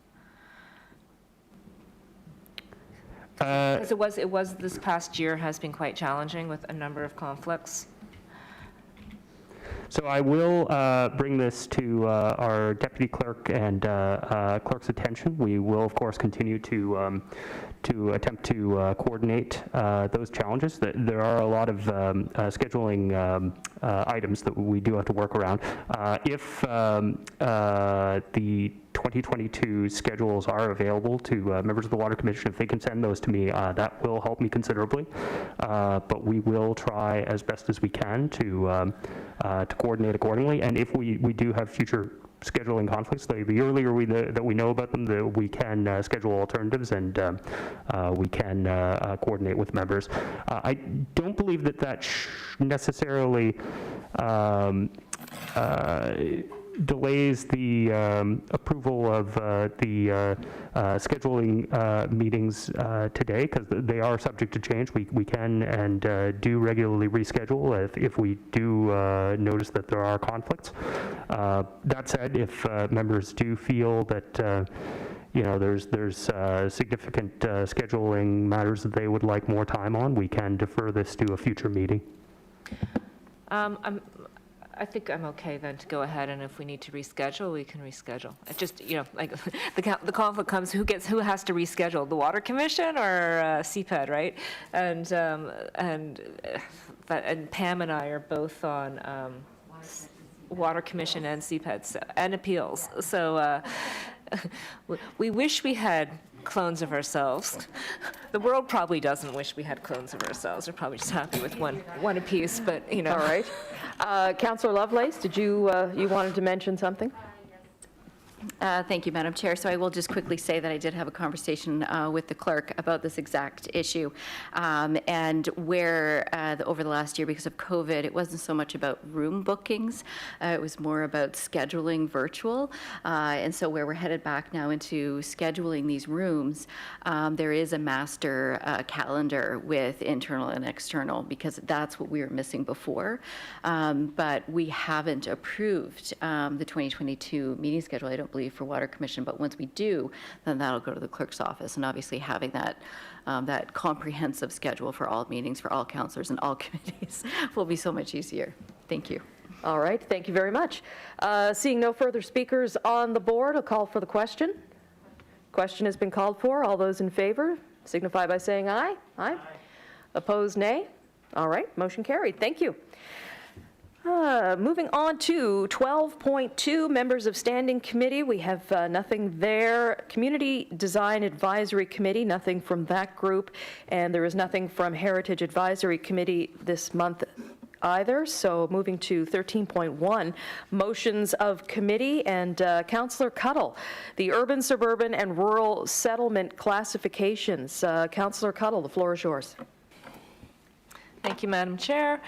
Because it was this past year has been quite challenging with a number of conflicts. So I will bring this to our deputy clerk and clerk's attention. We will, of course, continue to attempt to coordinate those challenges. There are a lot of scheduling items that we do have to work around. If the 2022 schedules are available to members of the Water Commission, if they can send those to me, that will help me considerably. But we will try as best as we can to coordinate accordingly. And if we do have future scheduling conflicts. The earlier that we know about them, we can schedule alternatives, and we can coordinate with members. I don't believe that necessarily delays the approval of the scheduling meetings today, because they are subject to change. We can and do regularly reschedule if we do notice that there are conflicts. That said, if members do feel that there's significant scheduling matters that they would like more time on, we can defer this to a future meeting. I think I'm okay then to go ahead, and if we need to reschedule, we can reschedule. It just, like, the conflict comes, who has to reschedule, the Water Commission or CPED, right? And Pam and I are both on Water Commission and CPED and appeals. So we wish we had clones of ourselves. The world probably doesn't wish we had clones of ourselves. We're probably just happy with one apiece, but, All right. Councillor Lovelace, did you wanted to mention something? Thank you, Madam Chair. So I will just quickly say that I did have a conversation with the clerk about this exact issue, and where over the last year, because of COVID, it wasn't so much about room bookings, it was more about scheduling virtual, and so where we're headed back now into scheduling these rooms, there is a master calendar with internal and external, because that's what we were missing before, but we haven't approved the 2022 meeting schedule, I don't believe, for Water Commission, but once we do, then that'll go to the clerk's office, and obviously having that that comprehensive schedule for all meetings, for all councillors and all committees will be so much easier. Thank you. All right, thank you very much. Seeing no further speakers on the board, I'll call for the question. Question has been called for. All those in favor signify by saying aye. Aye. Opposed, nay. All right, motion carried. Thank you. Moving on to 12.2, members of standing committee. We have nothing there. Community Design Advisory Committee, nothing from that group. And there is nothing from Heritage Advisory Committee this month either. So moving to 13.1, motions of committee. And Councillor Cuddle, the urban, suburban, and rural settlement classifications. Councillor Cuddle, the floor is yours. Thank you, Madam Chair.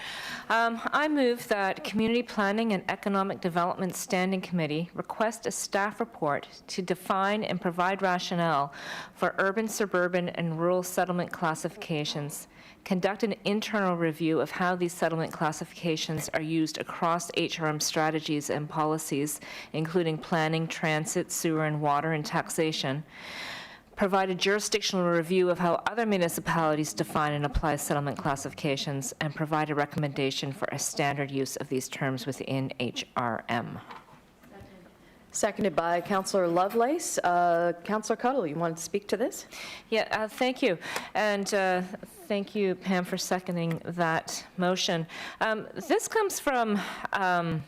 I move that Community Planning and Economic Development Standing Committee request a staff report to define and provide rationale for urban, suburban, and rural settlement classifications, conduct an internal review of how these settlement classifications are used across HRM strategies and policies, including planning, transit, sewer, and water, and taxation, provide a jurisdictional review of how other municipalities define and apply settlement classifications, and provide a recommendation for a standard use of these terms within HRM. Seconded by Councillor Lovelace. Councillor Cuddle, you wanted to speak to this? Yeah, thank you. And thank you, Pam, for seconding that motion. This comes from a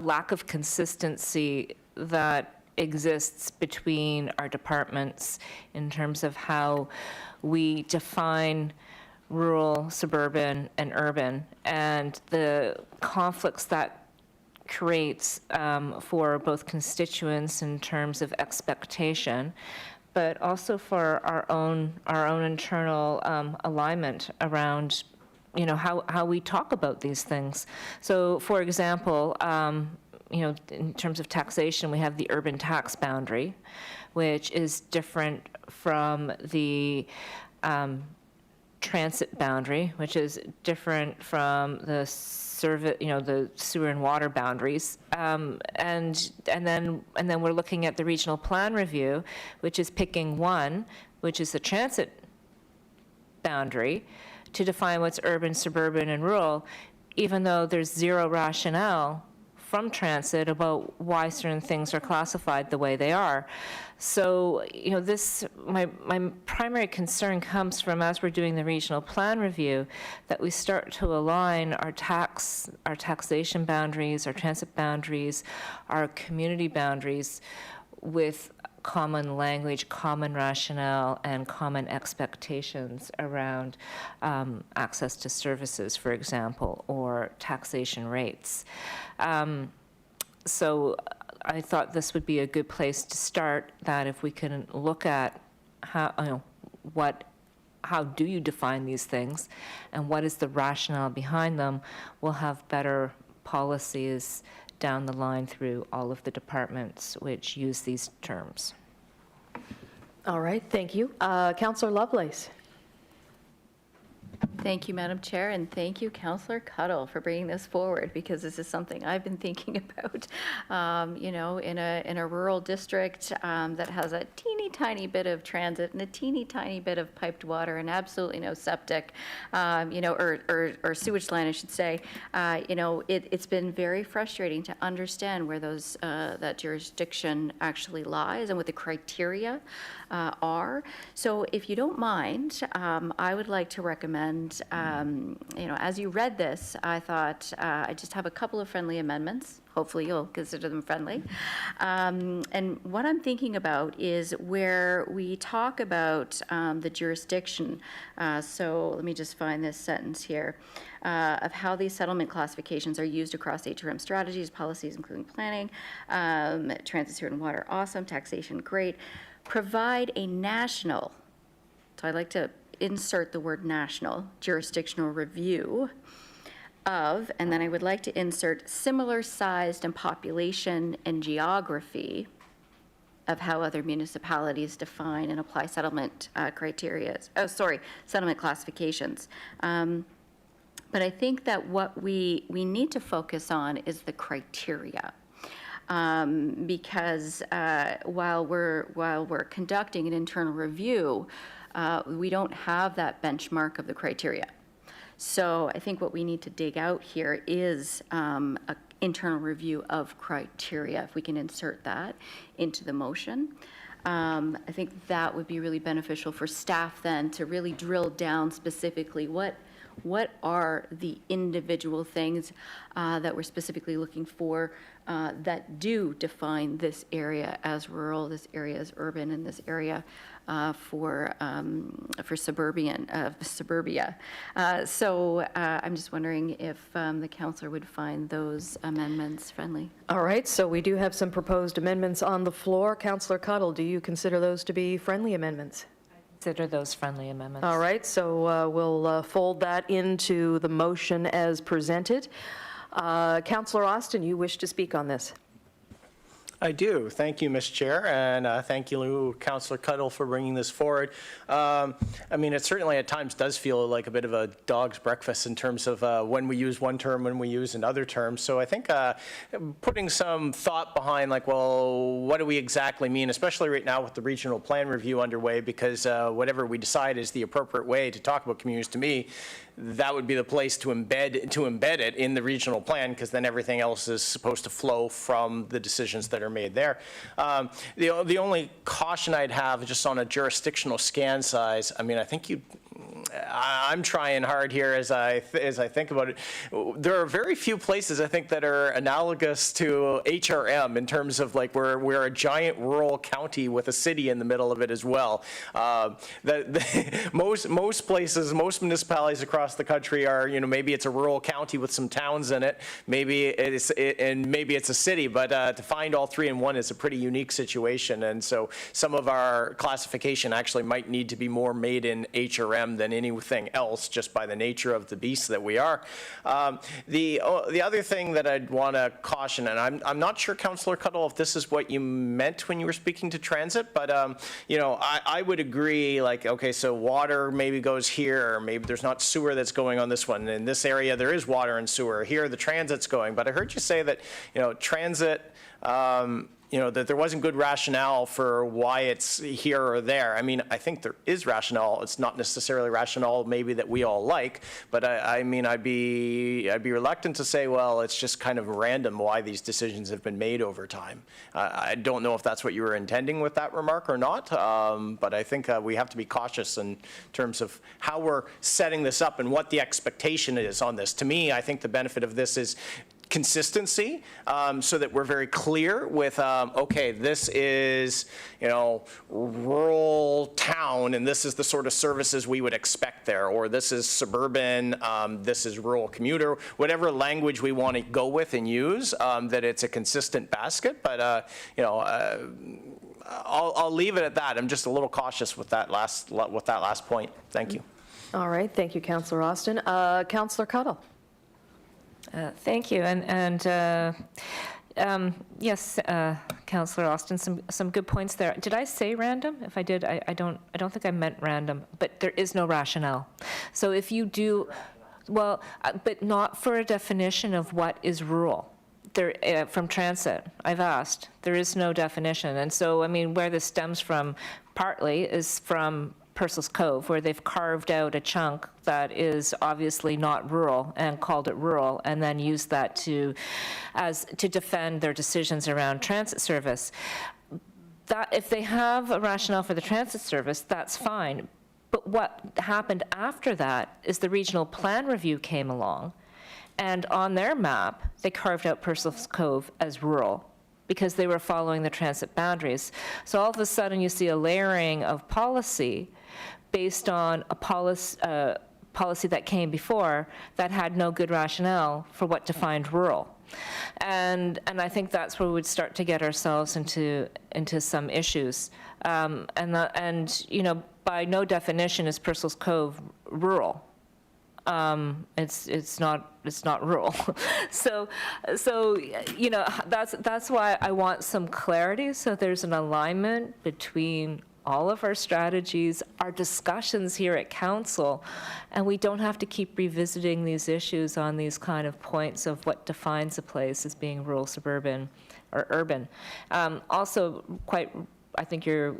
lack of consistency that exists between our departments in terms of how we define rural, suburban, and urban, and the conflicts that creates for both constituents in terms of expectation, but also for our own internal alignment around, how we talk about these things. So, for example, in terms of taxation, we have the urban tax boundary, which is different from the transit boundary, which is different from the the sewer and water boundaries, and then we're looking at the regional plan review, which is picking one, which is the transit boundary, to define what's urban, suburban, and rural, even though there's zero rationale from transit about why certain things are classified the way they are. So, my primary concern comes from, as we're doing the regional plan review, that we start to align our taxation boundaries, our transit boundaries, our community boundaries with common language, common rationale, and common expectations around access to services, for example, or taxation rates. So I thought this would be a good place to start, that if we can look at how, how do you define these things, and what is the rationale behind them, we'll have better policies down the line through all of the departments which use these terms. All right, thank you. Councillor Lovelace. Thank you, Madam Chair, and thank you, Councillor Cuddle, for bringing this forward, because this is something I've been thinking about. In a rural district that has a teeny tiny bit of transit and a teeny tiny bit of piped water and absolutely no septic, or sewage line, I should say. It's been very frustrating to understand where that jurisdiction actually lies and what the criteria are. So if you don't mind, I would like to recommend, as you read this, I thought I just have a couple of friendly amendments. Hopefully you'll consider them friendly. And what I'm thinking about is where we talk about the jurisdiction. So let me just find this sentence here. Of how these settlement classifications are used across HRM strategies, policies, including planning, transit, sewer, and water, awesome, taxation, great. Provide a national, so I'd like to insert the word national, jurisdictional review of, and then I would like to insert similar sized and population and geography of how other municipalities define and apply settlement settlement classifications. But I think that what we need to focus on is the criteria. Because while we're conducting an internal review, we don't have that benchmark of the criteria. So I think what we need to dig out here is an internal review of criteria, if we can insert that into the motion. I think that would be really beneficial for staff then to really drill down specifically what are the individual things that we're specifically looking for that do define this area as rural, this area as urban, and this area for suburbia. So I'm just wondering if the councillor would find those amendments friendly. All right, so we do have some proposed amendments on the floor. Councillor Cuddle, do you consider those to be friendly amendments? Consider those friendly amendments. All right, so we'll fold that into the motion as presented. Councillor Austin, you wish to speak on this? I do. Thank you, Ms. Chair, and thank you, Councillor Cuddle, for bringing this forward. I mean, it certainly at times does feel like a bit of a dog's breakfast in terms of when we use one term, when we use another term. So I think putting some thought behind, like, well, what do we exactly mean, especially right now with the regional plan review underway, because whatever we decide is the appropriate way to talk about communities, to me, that would be the place to embed it in the regional plan, because then everything else is supposed to flow from the decisions that are made there. The only caution I'd have just on a jurisdictional scan size, I mean, I think I'm trying hard here as I think about it. There are very few places I think that are analogous to HRM in terms of like we're a giant rural county with a city in the middle of it as well. Most places, most municipalities across the country are, maybe it's a rural county with some towns in it, maybe it's a city, but to find all three in one is a pretty unique situation. And so some of our classification actually might need to be more made in HRM than anything else, just by the nature of the beast that we are. The other thing that I'd want to caution, and I'm not sure, Councillor Cuddle, if this is what you meant when you were speaking to transit, but I would agree, like, okay, so water maybe goes here, or maybe there's not sewer that's going on this one. In this area there is water and sewer. Here the transit's going. But I heard you say that transit, that there wasn't good rationale for why it's here or there. I mean, I think there is rationale. It's not necessarily rationale maybe that we all like, but I mean, I'd be reluctant to say, well, it's just kind of random why these decisions have been made over time. I don't know if that's what you were intending with that remark or not, but I think we have to be cautious in terms of how we're setting this up and what the expectation is on this. To me, I think the benefit of this is consistency, so that we're very clear with, okay, this is, rural town, and this is the sort of services we would expect there, or this is suburban, this is rural commuter, whatever language we want to go with and use, that it's a consistent basket. But, I'll leave it at that. I'm just a little cautious with that last point. Thank you. All right, thank you, Councillor Austin. Councillor Cuttle. Thank you, yes, Councillor Austin, some good points there. Did I say random? If I did, I don't think I meant random, but there is no rationale. So if you do, well, but not for a definition of what is rural. There, from transit, I've asked, there is no definition. And so, I mean, where this stems from partly is from Purcell's Cove, where they've carved out a chunk that is obviously not rural and called it rural, and then used that to defend their decisions around transit service. That if they have a rationale for the transit service, that's fine. But what happened after that is the regional plan review came along, and on their map, they carved out Purcell's Cove as rural because they were following the transit boundaries. So all of a sudden, you see a layering of policy based on a policy that came before that had no good rationale for what defined rural. And I think that's where we would start to get ourselves into some issues. By no definition is Purcell's Cove rural. It's not rural. so that's why I want some clarity, so there's an alignment between all of our strategies, our discussions here at council, and we don't have to keep revisiting these issues on these kind of points of what defines a place as being rural, suburban, or urban. Also, I think you're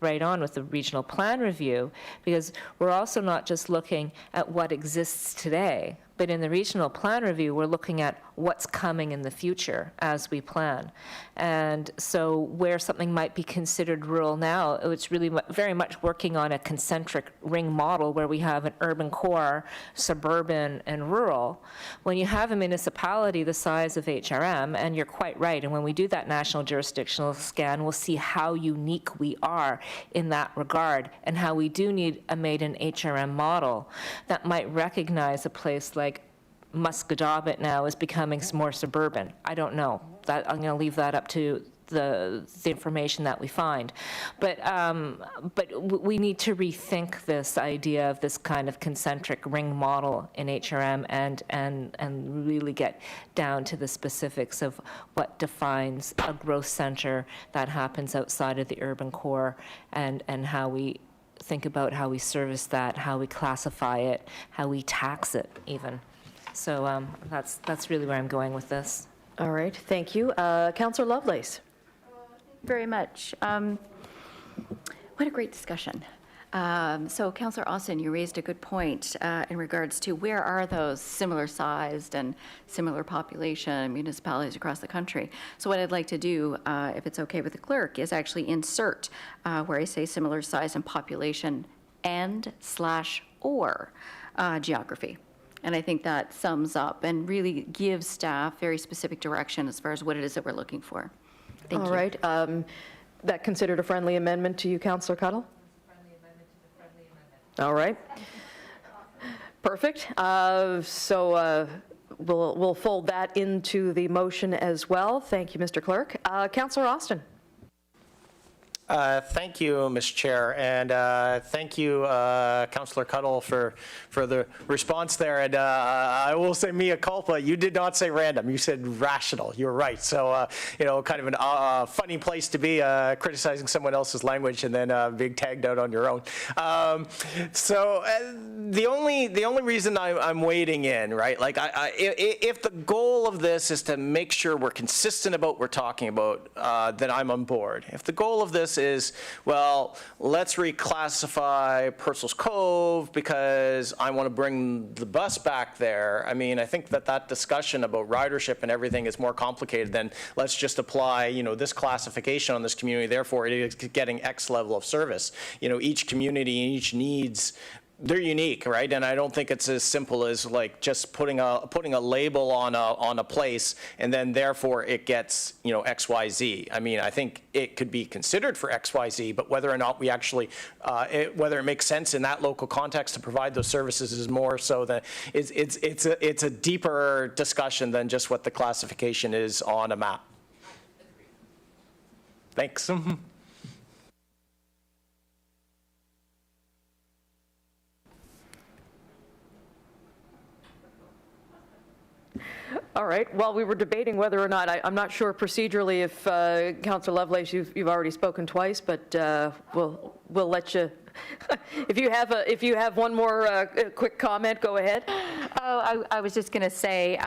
right on with the regional plan review, because we're also not just looking at what exists today, but in the regional plan review, we're looking at what's coming in the future as we plan. And so where something might be considered rural now, it's really very much working on a concentric ring model where we have an urban core, suburban, and rural. When you have a municipality the size of HRM, and you're quite right, and when we do that national jurisdictional scan, we'll see how unique we are in that regard, and how we do need a made-in HRM model that might recognize a place like Musquodoboit now is becoming more suburban. I don't know. I'm going to leave that up to the information that we find. But we need to rethink this idea of this kind of concentric ring model in HRM and really get down to the specifics of what defines a growth center that happens outside of the urban core, and how we think about how we service that, how we classify it, how we tax it even. So that's really where I'm going with this. All right, thank you. Councillor Lovelace. Very much. What a great discussion. So Councillor Austin, you raised a good point in regards to where are those similar sized and similar population municipalities across the country. So what I'd like to do, if it's okay with the clerk, is actually insert where I say similar size and population and/or geography. And I think that sums up and really gives staff very specific direction as far as what it is that we're looking for. Thank you. All right. That considered a friendly amendment to you, Councillor Cuttle? Friendly amendment to the friendly amendment. All right. Perfect. So we'll fold that into the motion as well. Thank you, Mr. Clerk. Councillor Austin. Thank you, Mr. Chair, and thank you, Councillor Cuttle, for the response there. And I will say mea culpa, you did not say random, you said rational. You're right. So, kind of a funny place to be criticizing someone else's language and then being tagged out on your own. So the only reason I'm wading in, right? Like, if the goal of this is to make sure we're consistent about what we're talking about, then I'm on board. If the goal of this is, well, let's reclassify Purcell's Cove because I want to bring the bus back there. I mean, I think that discussion about ridership and everything is more complicated than let's just apply, this classification on this community, therefore it is getting X level of service. Each community and each needs they're unique, right? And I don't think it's as simple as like just putting a label on a place and then therefore it gets, you know, XYZ. I mean, I think it could be considered for XYZ, but whether or not we actually, whether it makes sense in that local context to provide those services is more so that it's a deeper discussion than just what the classification is on a map. Thanks. All right, well, we were debating whether or not, I'm not sure procedurally if, Councillor Lovelace, you've already spoken twice, but we'll let you, if you have one more quick comment, go ahead. Oh, I was just going to say,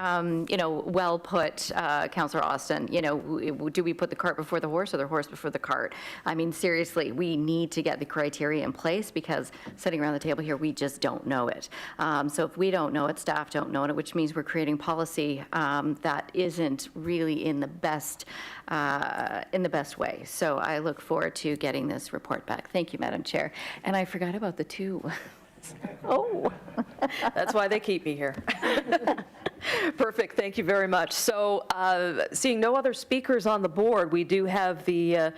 you know, well put, Councillor Austin. You know, do we put the cart before the horse or the horse before the cart? I mean, seriously, we need to get the criteria in place because sitting around the table here, we just don't know it. So if we don't know it, staff don't know it, which means we're creating policy that isn't really in the best way. So I look forward to getting this report back. Thank you, Madam Chair. And I forgot about the two. Oh, that's why they keep me here. Perfect, thank you very much. So seeing no other speakers on the board, we do have the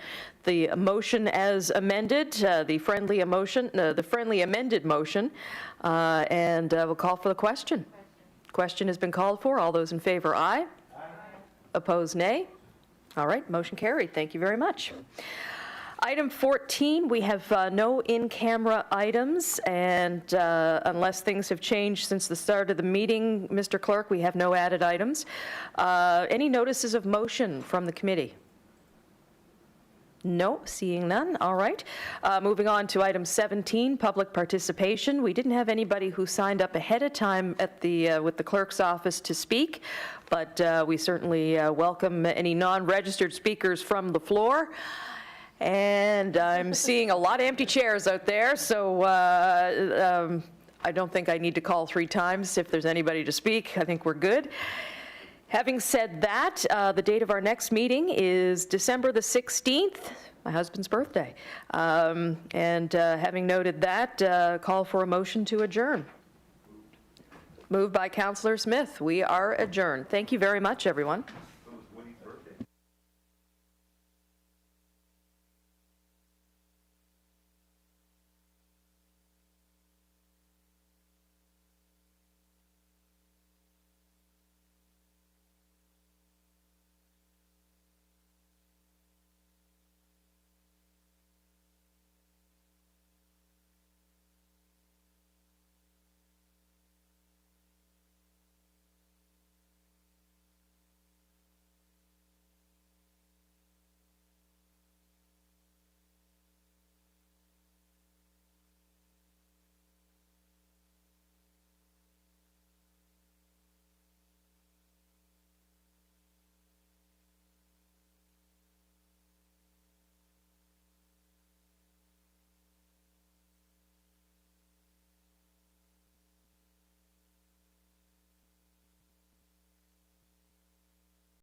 motion as amended, the friendly amended motion, and we'll call for the question. Question has been called for. All those in favor, aye. Aye. Opposed, nay. All right, motion carried. Thank you very much. Item 14, we have no in-camera items, and unless things have changed since the start of the meeting, Mr. Clerk, we have no added items. Any notices of motion from the committee? No, seeing none. All right. Moving on to item 17, public participation. We didn't have anybody who signed up ahead of time at with the clerk's office to speak, but we certainly welcome any non-registered speakers from the floor. And I'm seeing a lot of empty chairs out there, so I don't think I need to call 3 times if there's anybody to speak. I think we're good. Having said that, the date of our next meeting is December the 16th, my husband's birthday. And having noted that, call for a motion to adjourn. Moved by Councillor Smith. We are adjourned. Thank you very much, everyone.